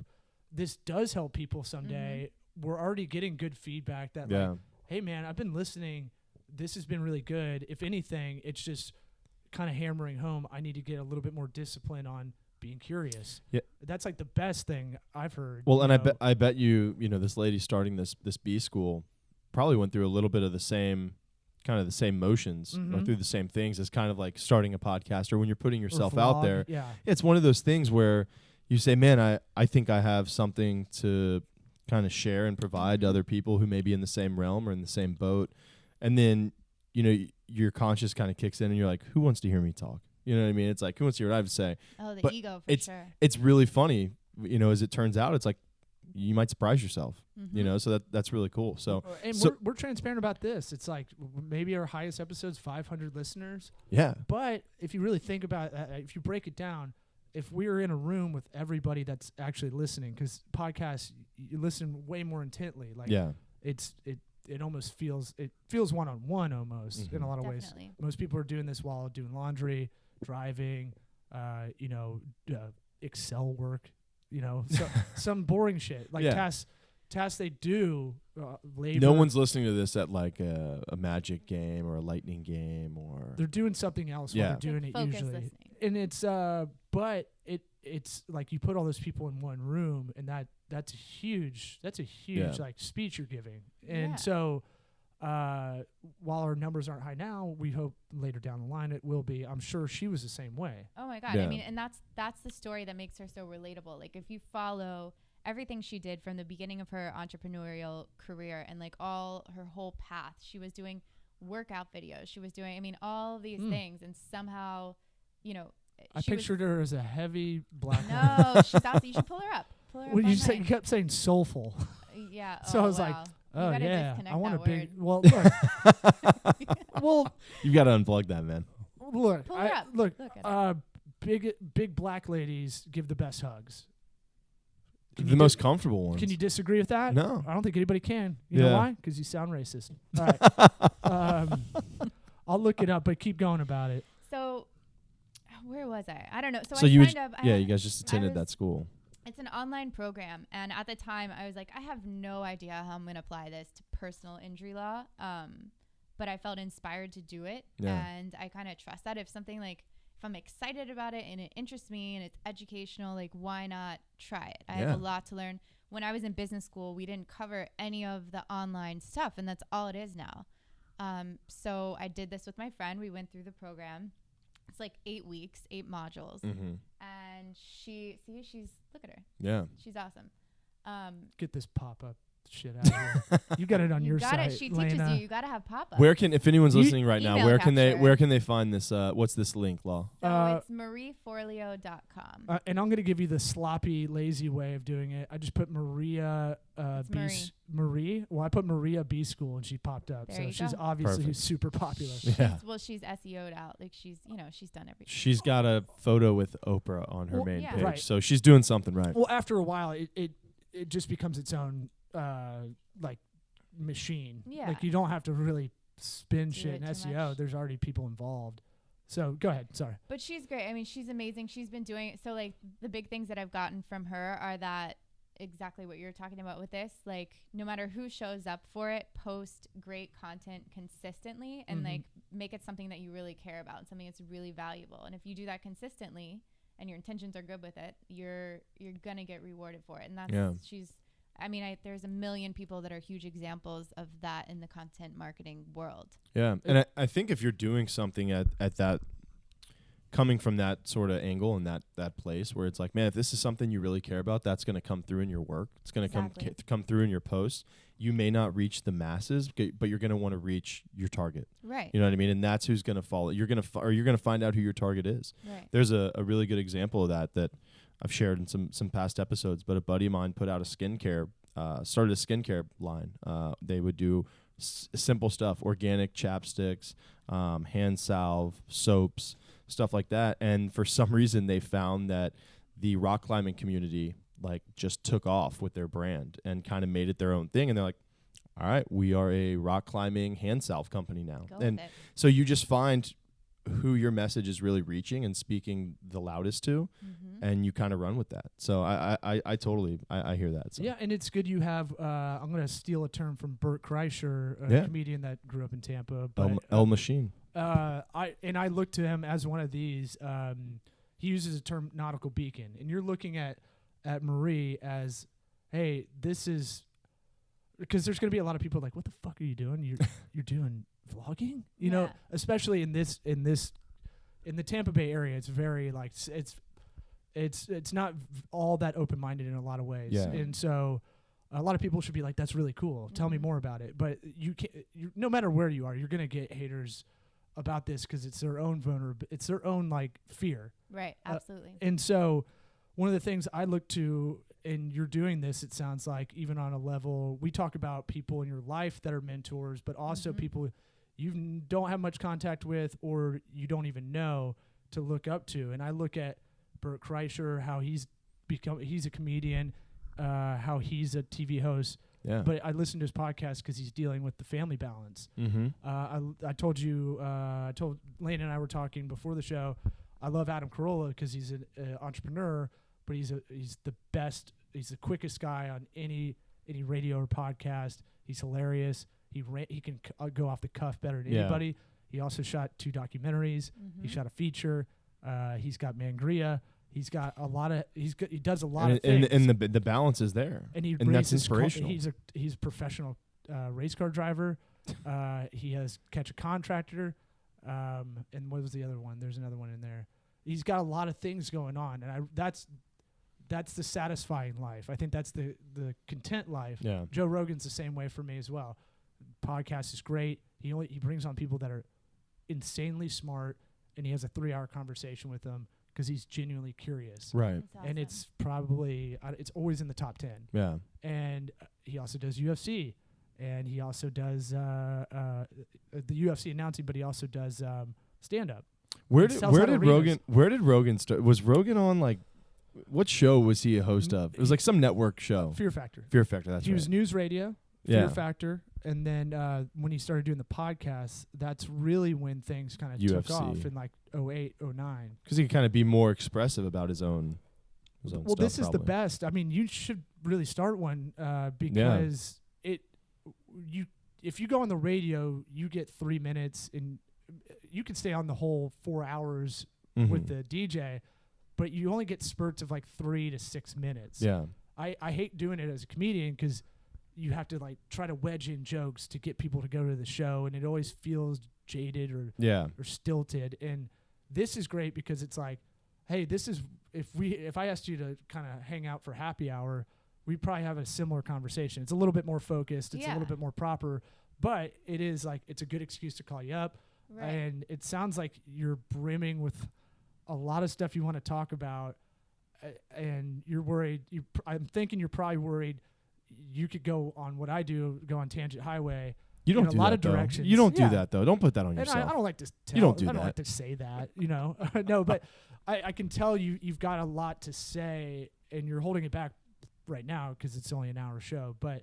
this does help people someday. We're already getting good feedback that like, hey man, I've been listening. This has been really good. If anything, it's just kind of hammering home. I need to get a little bit more discipline on being curious. Yeah. That's like the best thing I've heard. Well, and I bet you this lady starting this B School probably went through a little bit of the same motions, or through the same things as kind of like starting a podcast, or when you're putting yourself out there. Yeah. It's one of those things where you say, man, I think I have something to kind of share and provide to other people who may be in the same realm or in the same boat. And then, your conscience kind of kicks in and you're like, who wants to hear me talk? You know what I mean? It's like, who wants to hear what I have to say? Oh, the ego for sure. It's really funny, as it turns out. It's like, you might surprise yourself, so that's really cool. So, we're transparent about this. It's like maybe our highest episode's 500 listeners. Yeah. But if you really think about if you break it down, if we were in a room with everybody that's actually listening, because podcasts, you listen way more intently. Like, it almost feels one-on-one almost in a lot of ways. Most people are doing this while doing laundry, driving, Excel work, so some boring shit like tasks they do. Labor. No one's listening to this at like a Magic game or a Lightning game, or they're doing something else while they're doing it usually. Listening. And it's but it's like you put all those people in one room, and that's a huge like speech you're giving. And so while our numbers aren't high now, we hope later down the line it will be. I'm sure she was the same way. Oh my God. I mean, and that's the story that makes her so relatable. Like, if you follow everything she did from the beginning of her entrepreneurial career and like all her whole path, she was doing workout videos. She was doing, all these things, and somehow, I pictured her as a heavy black woman. No, she's awesome. You should pull her up. Well, you kept saying soulful. Yeah. So I was like, oh yeah, I want a big. Well, look. Well, you got to unplug that, man. Look, big black ladies give the best hugs. The most comfortable ones. Can you disagree with that? No. I don't think anybody can. You know why? Because you sound racist. All right. I'll look it up, but keep going about it. So, where was I? I don't know. So you signed up. You guys just attended that school. It's an online program, and at the time, I was like, I have no idea how I'm going to apply this to personal injury law, but I felt inspired to do it, and I kind of trust that if something like, if I'm excited about it and it interests me and it's educational, like why not try it? I have a lot to learn. When I was in business school, we didn't cover any of the online stuff, and that's all it is now. So I did this with my friend. We went through the program. It's like 8 weeks, 8 modules. Mm-hmm. And she's, look at her. Yeah. She's awesome. Get this pop-up shit out of here. You got it on your site, She Laina. teaches you. You got to have pop-ups. If anyone's listening right now, where can they find this? What's this link, Law? So it's marieforleo.com. And I'm going to give you the sloppy, lazy way of doing it. I just put Maria Marie. Well, I put Maria B School and she popped up. There so you she's go. obviously super popular. She's SEO'd out. Like she's done everything. She's got a photo with Oprah on her main page. Right. So she's doing something right. Well, after a while, it just becomes its own like machine. Yeah. Like you don't have to really spin shit in too SEO. much. There's already people involved. So go ahead. Sorry. But she's great. I mean, she's amazing. She's been doing it. So like the big things that I've gotten from her are that exactly what you're talking about with this. Like no matter who shows up for it, post great content consistently and like make it something that you really care about and something that's really valuable. And if you do that consistently and your intentions are good with it, you're gonna get rewarded for it. And that's there's a million people that are huge examples of that in the content marketing world. Yeah. And I think if you're doing something at that, coming from that sort of angle and that place where it's like, man, if this is something you really care about, that's going to come through in your work. It's going to come through in your posts. You may not reach the masses, but you're going to want to reach your target. Right. You know what I mean? And that's who's going to follow. You're going to find out who your target is. Right. There's a really good example of that I've shared in some past episodes, but a buddy of mine put out started a skincare line. They would do simple stuff, organic chapsticks, hand salve, soaps, stuff like that. And for some reason, they found that the rock climbing community like just took off with their brand and kind of made it their own thing. And they're like, all right, we are a rock climbing hand salve company now. So you just find who your message is really reaching and speaking the loudest to, and you kind of run with that. So I totally hear that. So. Yeah, and it's good you have, I'm going to steal a term from Bert Kreischer, a comedian that grew up in Tampa. But El Machine. I look to him as one of these. He uses the term nautical beacon, and you're looking at Marie as, hey, this is, because there's going to be a lot of people like, what the fuck are you doing? You're doing vlogging, you know, especially in the Tampa Bay area. It's very like it's not all that open-minded in a lot of ways, and so a lot of people should be like, that's really cool. Tell me more about it. But you can't. No matter where you are, you're gonna get haters about this because it's their own it's their own like fear. Right. Absolutely. And so one of the things I look to, and you're doing this, it sounds like, even on a level, we talk about people in your life that are mentors, but also people you don't have much contact with or you don't even know to look up to. And I look at Bert Kreischer, how he's a comedian, how he's a TV host. Yeah. But I listen to his podcast because he's dealing with the family balance. I told Laina and I were talking before the show. I love Adam Carolla because he's an entrepreneur, but he's the best. He's the quickest guy on any radio or podcast. He's hilarious. He can go off the cuff better than anybody. He also shot 2 documentaries. He shot a feature. He's got Mangria. He's got a lot of. He does a lot of things. And the balance is there. And that's inspirational. He's a professional race car driver. He has Catch a Contractor. And what was the other one? There's another one in there. He's got a lot of things going on, and that's the satisfying life. I think that's the content life. Yeah. Joe Rogan's the same way for me as well. Podcast is great. He brings on people that are insanely smart, and he has a 3-hour conversation with them. because he's genuinely curious. Right. Awesome. And it's probably, it's always in the top 10. Yeah. And he also does UFC. And he also does the UFC announcing, but he also does stand-up. Where did Rogan start? Was Rogan on like, what show was he a host of? It was like some network show. Fear Factor. Fear Factor, that's He right. was news radio, Fear Factor. And then when he started doing the podcast, that's really when things kind of took off in like 08, 09. Because he could kind of be more expressive about his own stuff. Well, this is the best. I mean, you should really start one because if you go on the radio, you get 3 minutes and you can stay on the whole 4 hours with the DJ, but you only get spurts of like 3 to 6 minutes. Yeah. I hate doing it as a comedian because you have to like try to wedge in jokes to get people to go to the show, and it always feels jaded or stilted. And this is great because it's like, hey, this is if I asked you to kind of hang out for happy hour, we'd probably have a similar conversation. It's a little bit more focused, it's a little bit more proper, but it is like it's a good excuse to call you up. Right. And it sounds like you're brimming with a lot of stuff you want to talk about, and you're worried. I'm thinking you're probably worried you could go on what I do, go on Tangent Highway. You don't do a lot that, of directions. You don't do that though. Don't put that on yourself. And I don't like to tell. You don't do I don't that. like to say that. No, but I can tell you've got a lot to say, and you're holding it back right now because it's only an hour show. But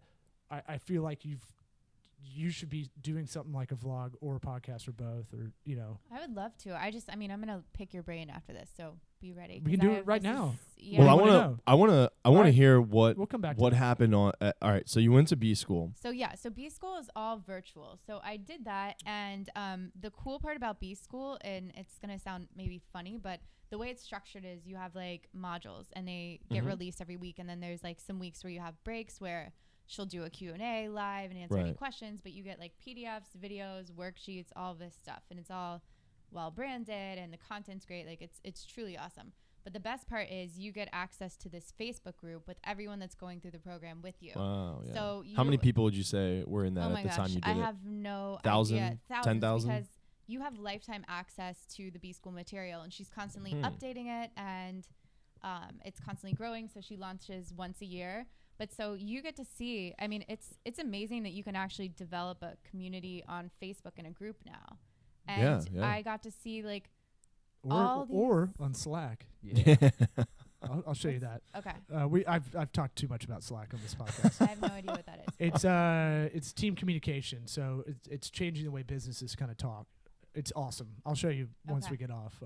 I feel like you should be doing something like a vlog or a podcast or both, or I would love to. I'm gonna pick your brain after this, so be ready. We can do it right now. Well, I want to hear what we'll come back what happened on. All right, so you went to B school. So B school is all virtual. So I did that, and the cool part about B school, and it's gonna sound maybe funny, but the way it's structured is you have like modules, and they get released every week, and then there's like some weeks where you have breaks where she'll do a Q&A live and answer any questions, but you get like PDFs, videos, worksheets, all this stuff, and it's all well branded, and the content's great. Like it's truly awesome. But the best part is you get access to this Facebook group with everyone that's going through the program with you. Wow. Yeah. So how many people would you say were in that at the time you did it? I have no 1,000, idea. 10,000? Because you have lifetime access to the B school material, and she's constantly updating it, and it's constantly growing. So she launches once a year. But so you get to see, I mean, it's amazing that you can actually develop a community on Facebook in a group now. And I got to see like or on Slack. Yeah. I'll show you that. Okay. I've talked too much about Slack on this podcast. I have no idea what that is. It's team communication. So it's changing the way businesses kind of talk. It's awesome. I'll show you once we get off.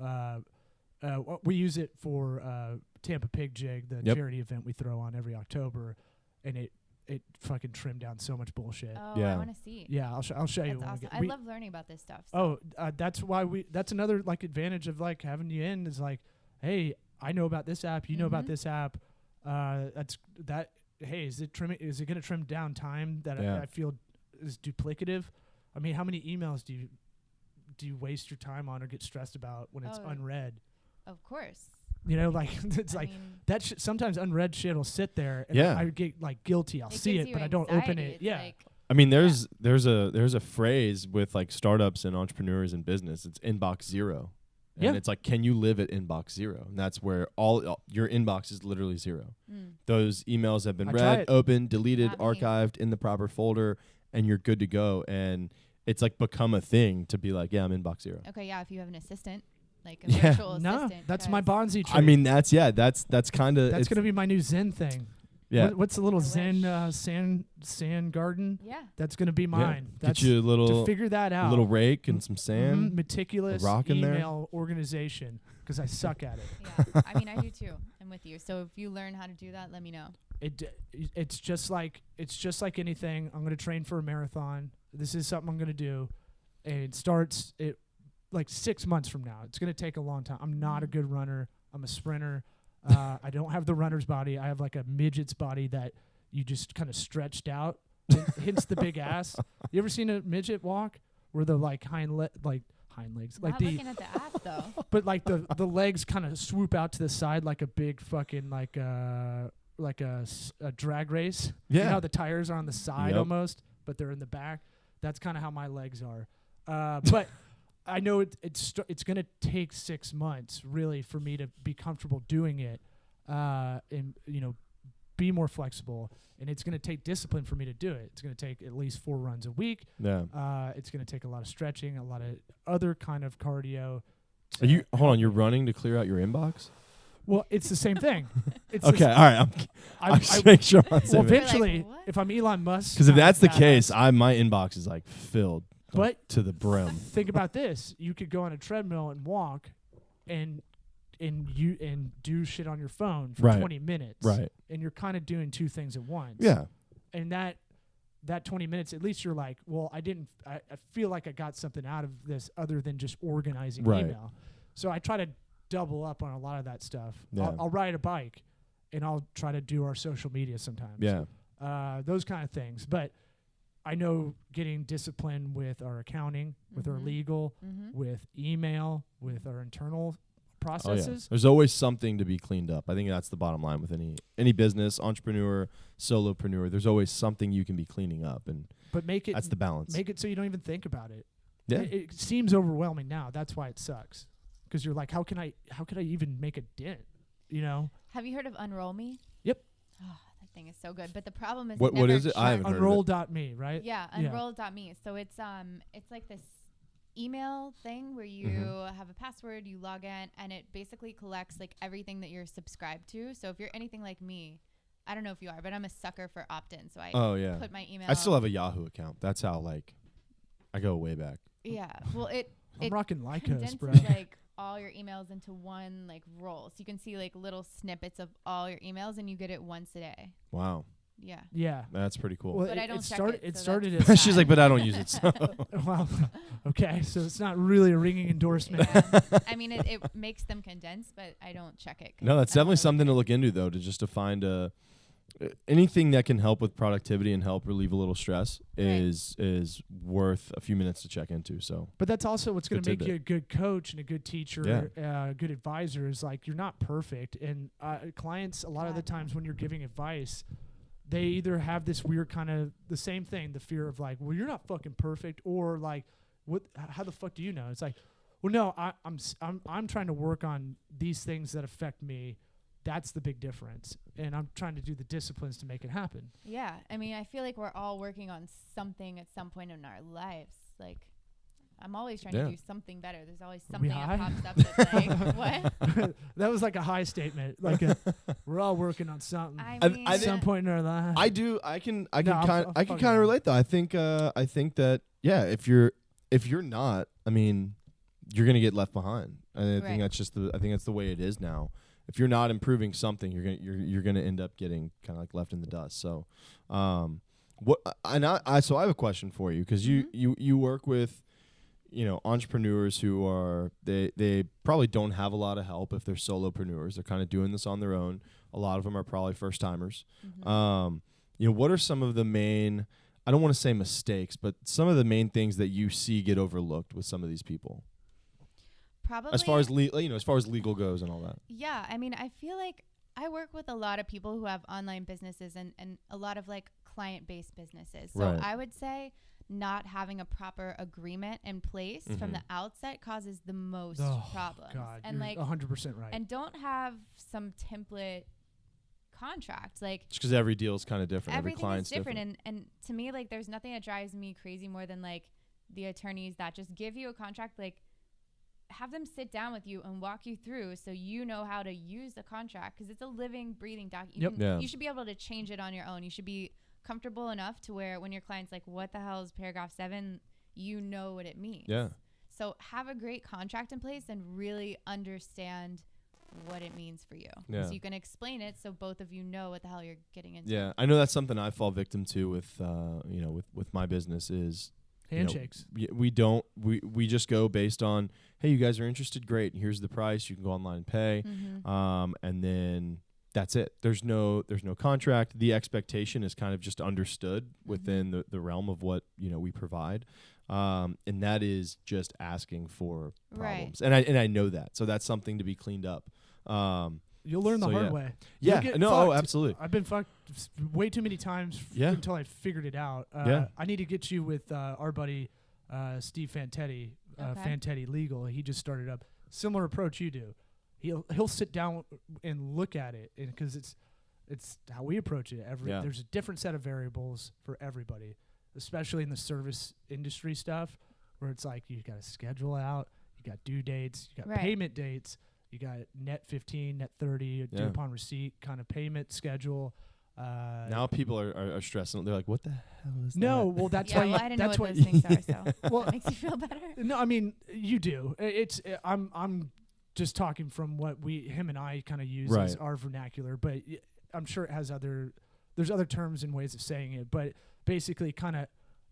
We use it for Tampa Pig Jig, the charity event we throw on every October, and it fucking trimmed down so much bullshit. Oh, I want to see. Yeah, I'll show you. That's awesome. I love learning about this stuff. So. That's why that's another like advantage of like having you in is like, hey, I know about this app, you know about this app. Hey, is it trimming? Is it going to trim down time that I feel is duplicative? I mean, how many emails do you waste your time on or get stressed about when it's unread? Of course. Like it's that sometimes unread shit will sit there, and I get like guilty. I'll see it, but I don't open it. I mean, there's a phrase with like startups and entrepreneurs in business. It's inbox zero, and it's like, can you live at inbox zero? And that's where all your inbox is literally zero. Those emails have been read, opened, deleted, archived in the proper folder, and you're good to go. And it's like become a thing to be like, I'm inbox zero. Okay, if you have an assistant. Like a virtual assistant. No, that's my Bonzi trait. I mean, that's kind of... That's going to be my new Zen thing. Yeah. What's the little Zen sand garden? Yeah. That's going to be mine. Get you a little... To figure that out. A little rake and some sand. Meticulous rock in email organization, because I suck at it. Yeah, I mean, I do too. I'm with you. So if you learn how to do that, let me know. It's just like anything. I'm going to train for a marathon. This is something I'm going to do. And it starts... like 6 months from now. It's going to take a long time. I'm not a good runner. I'm a sprinter. I don't have the runner's body. I have like a midget's body that you just kind of stretched out. Hence the big ass. You ever seen a midget walk where the like hind legs, not looking at the app though. But like the legs kind of swoop out to the side like a big fucking like a drag race. Yeah. You know how the tires are on the side almost, but they're in the back. That's kind of how my legs are. But I know it's going to take 6 months really for me to be comfortable doing it, and be more flexible. And it's going to take discipline for me to do it. It's going to take at least 4 runs a week. Yeah. It's going to take a lot of stretching, a lot of other kind of cardio. You're running to clear out your inbox? Well, it's the same thing. It's okay, all right. I'm just making sure I'm well, eventually, if I'm Elon Musk, because if that's the case, my inbox is like filled, but to the brim. Think about this: you could go on a treadmill and walk, and do shit on your phone for 20 minutes, right? And you're kind of doing 2 things at once. Yeah. And that 20 minutes, at least you're like, well, I feel like I got something out of this other than just organizing email. So I try to double up on a lot of that stuff. Yeah. I'll ride a bike, and I'll try to do our social media sometimes. Yeah. Those kind of things. But I know getting disciplined with our accounting, with our legal, with email, with our internal processes. Oh, yeah. There's always something to be cleaned up. I think that's the bottom line with any business, entrepreneur, solopreneur. There's always something you can be cleaning up, but that's the balance. Make it so you don't even think about it. Yeah. It seems overwhelming now. That's why it sucks. Because you're like, how could I even make a dent? Have you heard of Unroll Me? Yep. Oh, that thing is so good. But the problem is, what is it? I haven't heard of it. Unroll.me, right? Yeah, unroll.me. So it's like this email thing where you have a password, you log in, and it basically collects like everything that you're subscribed to. So if you're anything like me, I don't know if you are, but I'm a sucker for opt-in. So I put my email. I still have a Yahoo account. That's how I go way back. Yeah. Well, I'm rocking Lycos, condenses bro. like all your emails into one like roll. So you can see like little snippets of all your emails, and you get it once a day. Wow. Yeah. Yeah. That's pretty cool. Well, but I don't check it. It so started that's as She's like, but I don't use it. So. Well, okay. So it's not really a ringing endorsement. Yeah. I mean, it makes them condensed, but I don't check it. No, that's definitely something to look into, though, to find anything that can help with productivity and help relieve a little stress is worth a few minutes to check into. So, but that's also what's going to make you a good coach and a good teacher, good advisor. Is like you're not perfect, and clients a lot of the times when you're giving advice, they either have this weird kind of the same thing, the fear of like, well, you're not fucking perfect, or like, what? How the fuck do you know? It's like, well, no, I'm trying to work on these things that affect me. That's the big difference. And I'm trying to do the disciplines to make it happen. Yeah. I mean, I feel like we're all working on something at some point in our lives. Like, I'm always trying to do something better. There's always something that pops up that's like, what? That was like a high statement. Like, we're all working on something at some point in our life. I can kind of relate though. I think that, if you're not, I mean, you're going to get left behind. I think that's the way it is now. If you're not improving something, you're gonna end up getting kind of like left in the dust. So, so I have a question for you, because you work with, entrepreneurs who are they probably don't have a lot of help if they're solopreneurs. They're kind of doing this on their own. A lot of them are probably first timers. What are some of the main, I don't want to say mistakes, but some of the main things that you see get overlooked with some of these people? Probably as far as legal goes and all that. Yeah, I mean, I feel like I work with a lot of people who have online businesses and a lot of like client-based businesses. So I would say not having a proper agreement in place from the outset causes the most problems. God, and you're like 100% right. And don't have some template contract, like just because every deal is kind of different. Every client's different. And to me, like, there's nothing that drives me crazy more than like the attorneys that just give you a contract, like, have them sit down with you and walk you through so you know how to use the contract, because it's a living, breathing document. You should be able to change it on your own. You should be comfortable enough to where when your client's like, what the hell is paragraph 7, you know what it means. Yeah. So have a great contract in place and really understand what it means for you. Yeah. So you can explain it so both of you know what the hell you're getting into. Yeah. I know that's something I fall victim to with my business is handshakes. We we just go based on, hey, you guys are interested, great, here's the price, you can go online and pay, and then that's it. There's no contract. The expectation is kind of just understood within the realm of what we provide, and that is just asking for problems. Right. And I know that, so that's something to be cleaned up. You'll learn the hard way. Yeah, no, absolutely. I've been fucked way too many times until I figured it out. I need to get you with our buddy Steve Fantetti Fantetti Legal. He just started up similar approach you do. He'll sit down and look at it, because it's how we approach it. There's a different set of variables for everybody, especially in the service industry stuff, where it's like you got to schedule out, you got due dates, you got payment dates, you got net 15, net 30, due upon receipt kind of payment schedule. Now people are stressing. They're like, "What the hell is that?" No, well that's why. I didn't know what those things are. So well, that makes you feel better. No, I mean you do. I'm just talking from what him and I kind of use as our vernacular, but I'm sure it has there's other terms and ways of saying it, but basically kind of,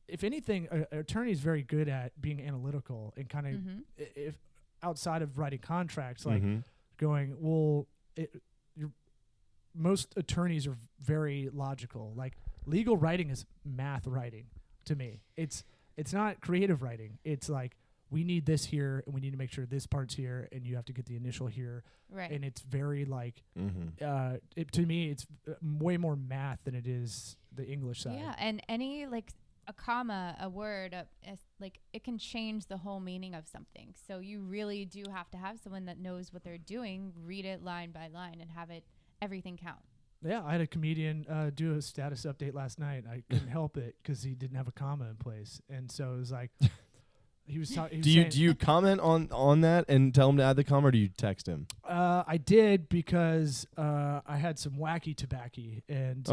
if anything, an attorney is very good at being analytical and kind of if outside of writing contracts, like going, well, most attorneys are very logical. Like legal writing is math writing to me. It's not creative writing. It's like, we need this here, and we need to make sure this part's here, and you have to get the initial here. Right. And it's very like, to me, it's way more math than it is the English side. Yeah, and any like a comma, a word, like it can change the whole meaning of something. So you really do have to have someone that knows what they're doing, read it line by line, and have everything count. Yeah, I had a comedian do a status update last night. I couldn't help it because he didn't have a comma in place, and so it was like. He was talking. Do you comment on that and tell him to add the comma, or do you text him? I did, because I had some wacky tobacco, and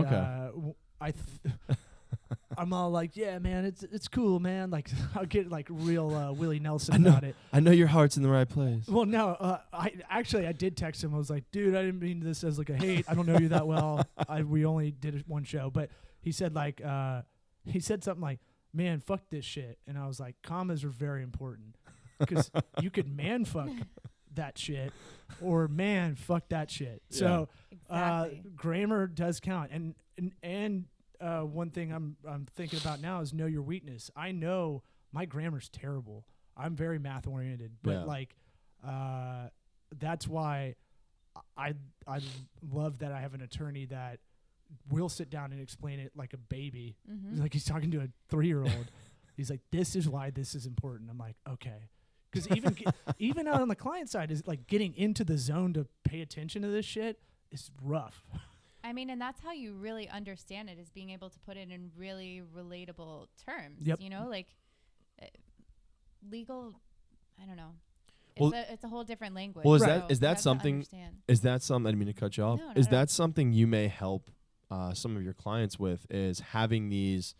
I'm all like, yeah, man, it's cool, man. Like I'll get like real Willie Nelson about it. I know your heart's in the right place. Well, no, I did text him. I was like, dude, I didn't mean this as like a hate. I don't know you that well. We only did one show, but he said like he said something like, man, fuck this shit. And I was like, commas are very important, because you could man fuck that shit, or man fuck that shit. Yeah. So grammar does count. And one thing I'm thinking about now is know your weakness. I know my grammar's terrible. I'm very math oriented, but that's why I love that I have an attorney that will sit down and explain it like a baby, like he's talking to a 3-year-old. He's like, this is why this is important. I'm like, okay. Because even out on the client side, is like getting into the zone to pay attention to this shit is rough. I mean, and that's how you really understand it, is being able to put it in really relatable terms. Yep. You know, like legal, I don't know. It's a whole different language. Well, is that something? I didn't mean to cut you off. No, is that something you may help some of your clients with, is having these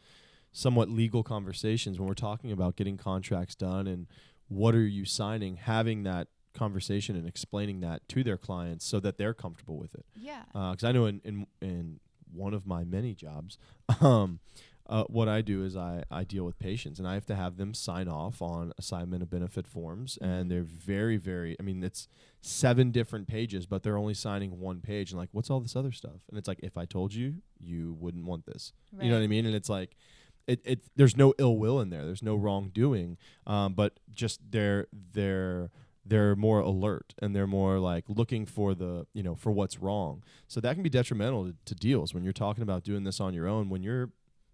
somewhat legal conversations when we're talking about getting contracts done and what are you signing, having that conversation and explaining that to their clients so that they're comfortable with it. Yeah. Because I know in one of my many jobs, what I do is I deal with patients, and I have to have them sign off on assignment of benefit forms, and they're very, very, I mean, it's 7 different pages, but they're only signing 1 page, and like, what's all this other stuff? And it's like, if I told you, you wouldn't want this. Right. You know what I mean? And it's like, there's no ill will in there. There's no wrongdoing, but just they're more alert, and they're more like looking for for what's wrong. So that can be detrimental to deals when you're talking about doing this on your own. When you're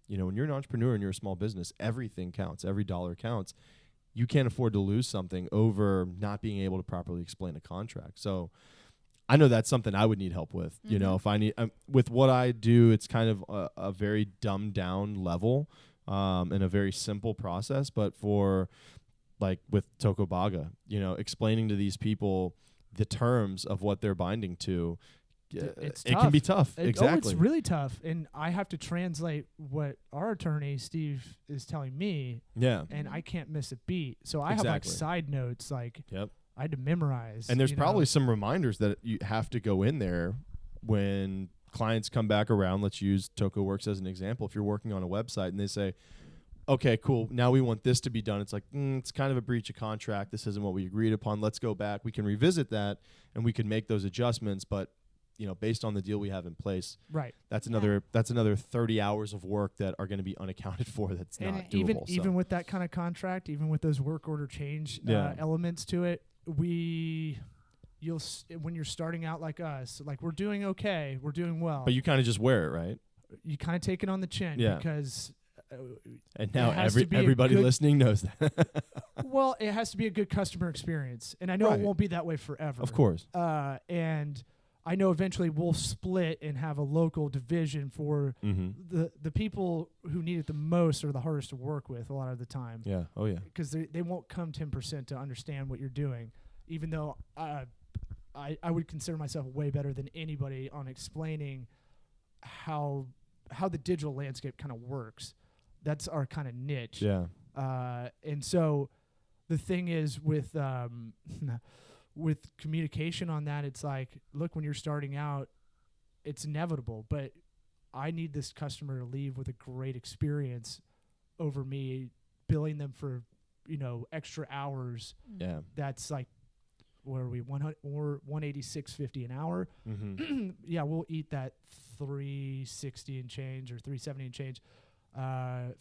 an entrepreneur and you're a small business, everything counts. Every dollar counts. You can't afford to lose something over not being able to properly explain a contract. So I know that's something I would need help with. You know, if I need, with what I do, it's kind of a very dumbed down level and a very simple process. But for like with Tocobaga, explaining to these people the terms of what they're binding to, it can be tough. Exactly. It's really tough. And I have to translate what our attorney, Steve, is telling me. Yeah. And I can't miss a beat. So I have like side notes, like I had to memorize. And there's probably some reminders that you have to go in there when clients come back around. Let's use TocoWorks as an example. If you're working on a website and they say, okay, cool, now we want this to be done. It's like, it's kind of a breach of contract. This isn't what we agreed upon. Let's go back. We can revisit that and we can make those adjustments. But based on the deal we have in place, right? That's another 30 hours of work that are going to be unaccounted for. That's not doable. Even with that kind of contract, even with those work order change elements to it, when you're starting out like us, like we're doing okay, we're doing well. But you kind of just wear it, right? You kind of take it on the chin because. And now everybody listening knows that. Well, it has to be a good customer experience, and I know it won't be that way forever. Of course. And I know eventually we'll split and have a local division for the people who need it the most or the hardest to work with a lot of the time. Yeah. Oh, yeah. Because they won't come 10% to understand what you're doing, even though I would consider myself way better than anybody on explaining how the digital landscape kind of works. That's our kind of niche. Yeah. And so the thing is with communication on that, it's like, look, when you're starting out, it's inevitable, but I need this customer to leave with a great experience over me billing them for, extra hours. Yeah. That's like, what are we, 186.50 an hour? Mm-hmm. Yeah, we'll eat that $360 and change or $370 and change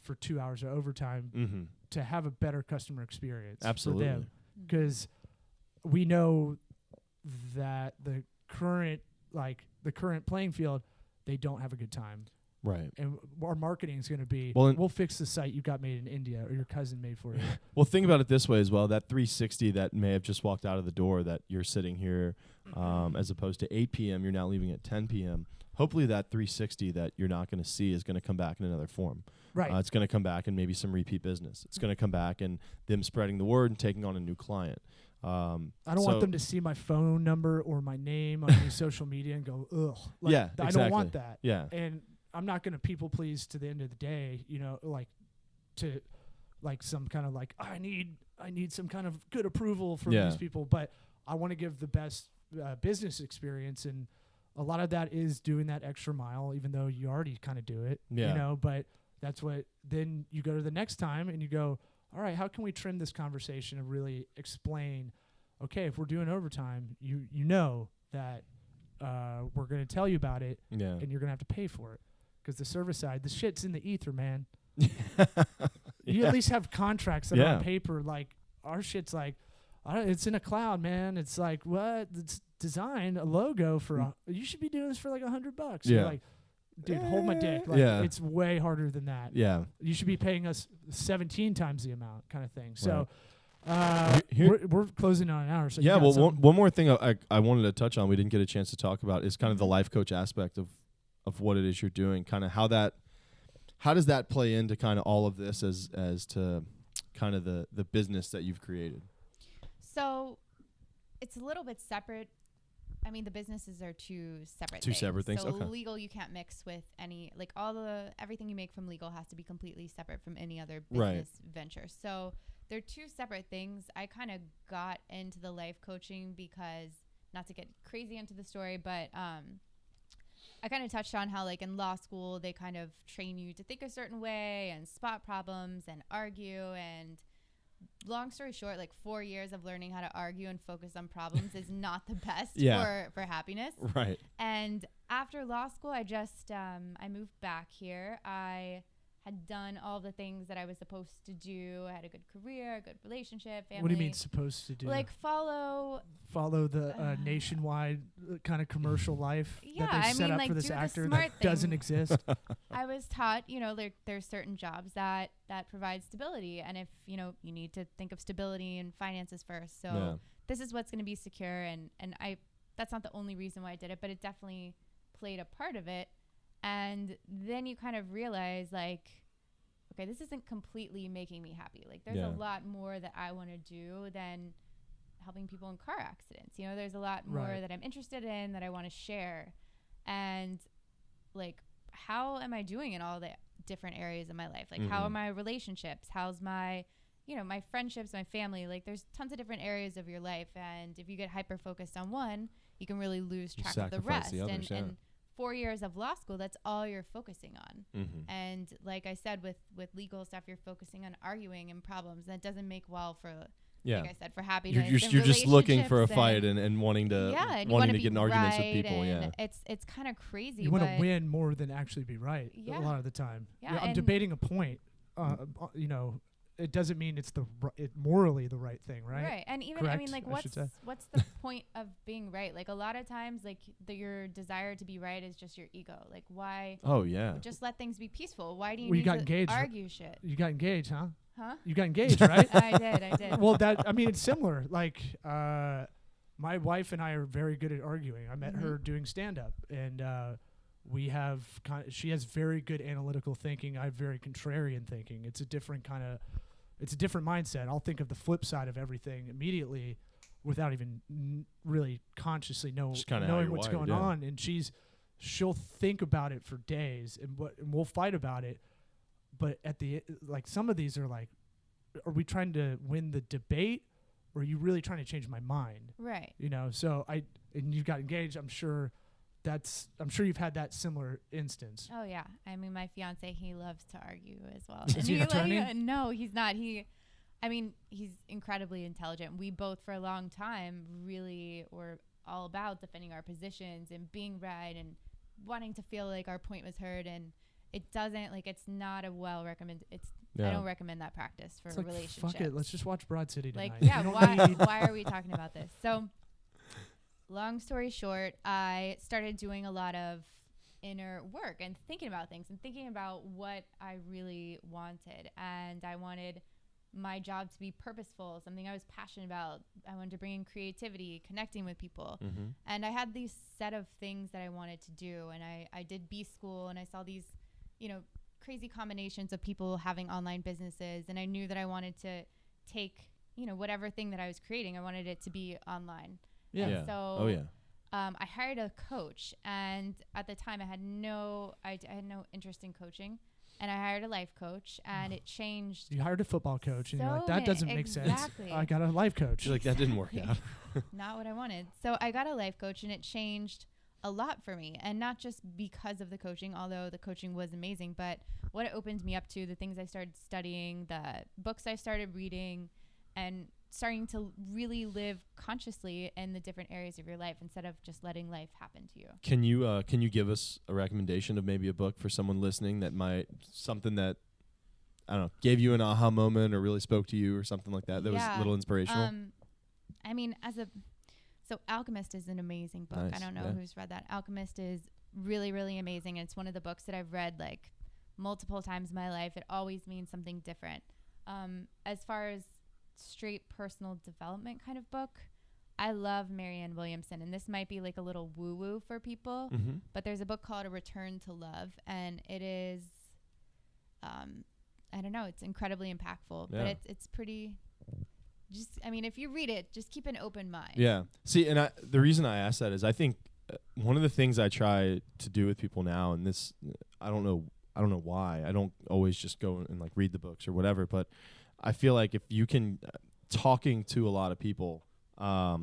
for 2 hours of overtime to have a better customer experience. Absolutely. For them. Because we know that the current playing field, they don't have a good time. Right. And our marketing is going to be, we'll fix the site you got made in India or your cousin made for you. Well, think about it this way as well. That 360 that may have just walked out of the door that you're sitting here as opposed to 8 p.m., you're now leaving at 10 p.m. Hopefully that 360 that you're not going to see is going to come back in another form. Right. It's going to come back in maybe some repeat business. It's going to come back in them spreading the word and taking on a new client. I don't want them to see my phone number or my name on any social media and go, ugh. Like, yeah, exactly. I don't want that. Yeah. And I'm not going to people please to the end of the day, some kind of I need some kind of good approval from these people, but I want to give the best business experience, and a lot of that is doing that extra mile, even though you already kind of do it, but that's what, then you go to the next time and you go, all right, how can we trim this conversation and really explain, okay, if we're doing overtime, you know that we're going to tell you about it and you're going to have to pay for it. Because the service side, the shit's in the ether, man. You at least have contracts that are on paper. Like, our shit's like, it's in a cloud, man. It's like, what? It's designed a logo for, you should be doing this for like $100. Yeah. You're like, dude, hold my dick. Like, it's way harder than that. Yeah. You should be paying us 17 times the amount, kind of thing. So we're closing on an hour. So one more thing I wanted to touch on, we didn't get a chance to talk about, is kind of the life coach aspect of what it is you're doing, kind of how does that play into kind of all of this as to kind of the business that you've created? So it's a little bit separate. I mean, the businesses are two separate things. So okay. Legal, you can't mix with any, everything you make from legal has to be completely separate from any other business venture. So they're two separate things. I kind of got into the life coaching because, not to get crazy into the story, but I kind of touched on how, in law school, they kind of train you to think a certain way and spot problems and argue. And long story short, 4 years of learning how to argue and focus on problems is not the best for happiness. Right. And after law school, I just I moved back here. I had done all the things that I was supposed to do. I had a good career, a good relationship, family. What do you mean supposed to do? Follow the nationwide kind of commercial life that they set up for this actor that doesn't exist. I was taught, there's certain jobs that provide stability. And if, you need to think of stability and finances first. So this is what's going to be secure. And that's not the only reason why I did it, but it definitely played a part of it. And then you kind of realize, okay, this isn't completely making me happy. There's a lot more that I want to do than helping people in car accidents. There's a lot more that I'm interested in, that I want to share. And, how am I doing in all the different areas of my life? How are my relationships? How's my, my friendships, my family? There's tons of different areas of your life. And if you get hyper-focused on one, you can really lose track of the rest. The others, and 4 years of law school, that's all you're focusing on. And like I said, with legal stuff, you're focusing on arguing and problems. That doesn't make well for, like I said, for happiness. You're just looking for a fight and wanting to get in arguments with people. It's kind of crazy. You want to win more than actually be right a lot of the time. I'm debating a point. It doesn't mean it's morally the right thing, right? Right. And even, Correct, what's the point of being right? A lot of times, your desire to be right is just your ego. Why? Oh, yeah. Just let things be peaceful. Why do you need to argue shit? You got engaged, huh? Huh? You got engaged, right? I did. Well, it's similar. Like, my wife and I are very good at arguing. I met her doing stand-up, and we have she has very good analytical thinking. I have very contrarian thinking. It's a different mindset. I'll think of the flip side of everything immediately without even really consciously knowing what's going on. And she'll think about it for days, and we'll fight about it. But at the some of these are like, are we trying to win the debate, or are you really trying to change my mind? Right. So and you got engaged. I'm sure you've had that similar instance. Oh yeah. I mean, my fiance, he loves to argue as well. Is he an attorney? No, he's not. He's incredibly intelligent. We both, for a long time, really were all about defending our positions and being right and wanting to feel like our point was heard. And it doesn't, it's not a well-recommended, I don't recommend that practice for relationships. Fuck it, let's just watch Broad City tonight. Why are we talking about this? So, long story short, I started doing a lot of inner work and thinking about things and thinking about what I really wanted. And I wanted my job to be purposeful, something I was passionate about. I wanted to bring in creativity, connecting with people. And I had these set of things that I wanted to do. And I did B school, and I saw these, crazy combinations of people having online businesses. And I knew that I wanted to take, whatever thing that I was creating, I wanted it to be online. Yeah. And so I hired a coach, and at the time I had no interest in coaching. And I hired a life coach, and it changed. You hired a football coach, and you're like, that doesn't make sense. I got a life coach. You're like, that didn't work out. Not what I wanted. So I got a life coach, and it changed a lot for me. And not just because of the coaching, although the coaching was amazing, but what it opened me up to, the things I started studying, the books I started reading, and starting to really live consciously in the different areas of your life instead of just letting life happen to you. Can you give us a recommendation of maybe a book for someone listening that might, something that, I don't know, gave you an aha moment or really spoke to you or something like that was a little inspirational? So Alchemist is an amazing book. Nice. I don't know who's read that. Alchemist is really, really amazing. And it's one of the books that I've read multiple times in my life. It always means something different. As far as straight personal development kind of book, I love Marianne Williamson, and this might be a little woo-woo for people, but there's a book called A Return to Love, and it is I don't know, it's incredibly impactful, but it's pretty if you read it, just keep an open mind. See, and the reason I ask that is I think one of the things I try to do with people now, and this I don't know why I don't always just go and read the books or whatever, but I feel like if you can, talking to a lot of people,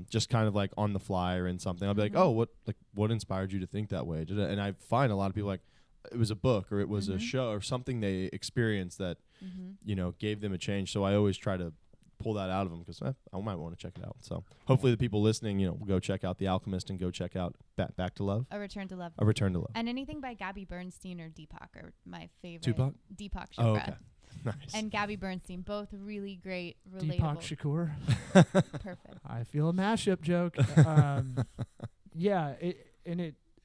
just kind of on the fly or in something, I'll be like, oh, what inspired you to think that way? And I find a lot of people it was a book or it was a show or something they experienced that, gave them a change. So I always try to pull that out of them because I might want to check it out. So hopefully the people listening, will go check out The Alchemist and go check out Back to Love. A Return to Love. A Return to Love. And anything by Gabby Bernstein or Deepak are my favorite. Tupac? Deepak Chopra. Oh, okay. Nice. And Gabby Bernstein, both really great, relatable. Deepak Shakur. Perfect. I feel a mashup joke.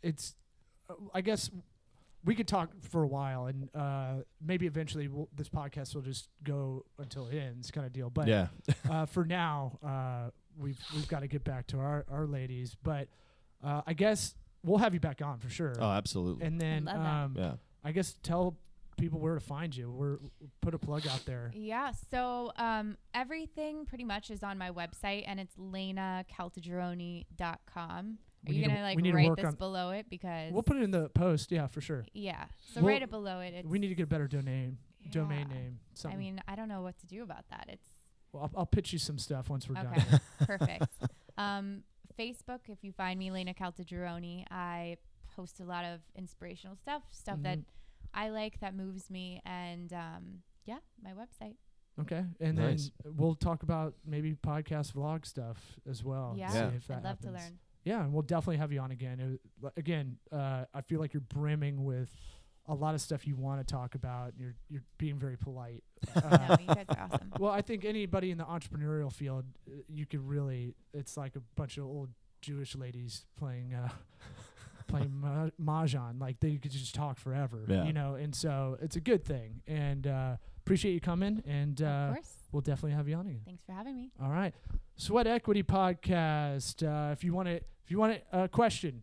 It's I guess we could talk for a while, and maybe eventually this podcast will just go until it ends, kind of deal. But for now, we've got to get back to our ladies. But I guess we'll have you back on for sure. Oh, absolutely. And then I guess tell people where to find you. We'll put a plug out there. Yeah. So everything pretty much is on my website, and it's lainacaltagirone.com. Are you going to write this below it? Because we'll put it in the post. Yeah, for sure. Yeah. So write it below it. We need to get a better domain name. Something. I don't know what to do about that. Well, I'll pitch you some stuff once we're done. Perfect. Facebook, if you find me, Laina Caltagirone, I post a lot of inspirational stuff that I like, that moves me, and my website. Okay, and then we'll talk about maybe podcast vlog stuff as well. Yeah, I'd love to learn. Yeah, and we'll definitely have you on again. I feel like you're brimming with a lot of stuff you want to talk about. You're being very polite. No, you guys are awesome. Well, I think anybody in the entrepreneurial field, you could really, it's like a bunch of old Jewish ladies playing mahjong. They could just talk forever, and so it's a good thing. And appreciate you coming, and of course. We'll definitely have you on again. Thanks for having me. All right. Sweat Equity Podcast. If you want a question,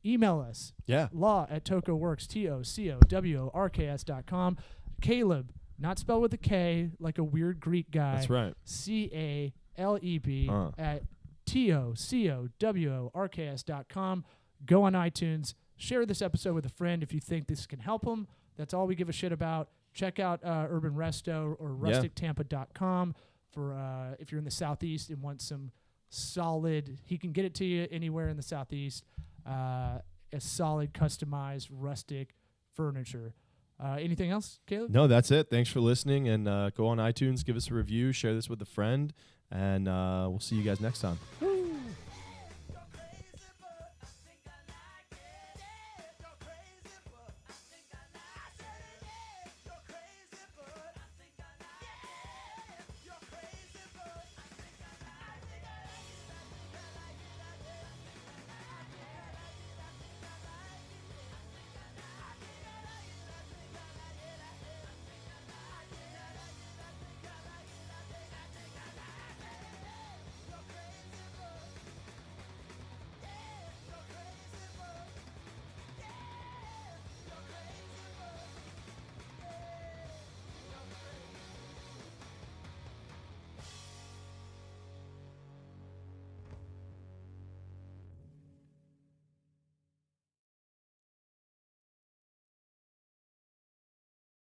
email us. Yeah. law@tocoworks, TOCOWORKS.com. Caleb, not spelled with a K, like a weird Greek guy. That's right. CALEB at TOCOWORKS.com. Go on iTunes. Share this episode with a friend if you think this can help them. That's all we give a shit about. Check out Urban Resto or rustictampa.com for if you're in the Southeast and want some solid, he can get it to you anywhere in the Southeast, a solid, customized, rustic furniture. Anything else, Caleb? No, that's it. Thanks for listening, and go on iTunes, give us a review, share this with a friend, and we'll see you guys next time.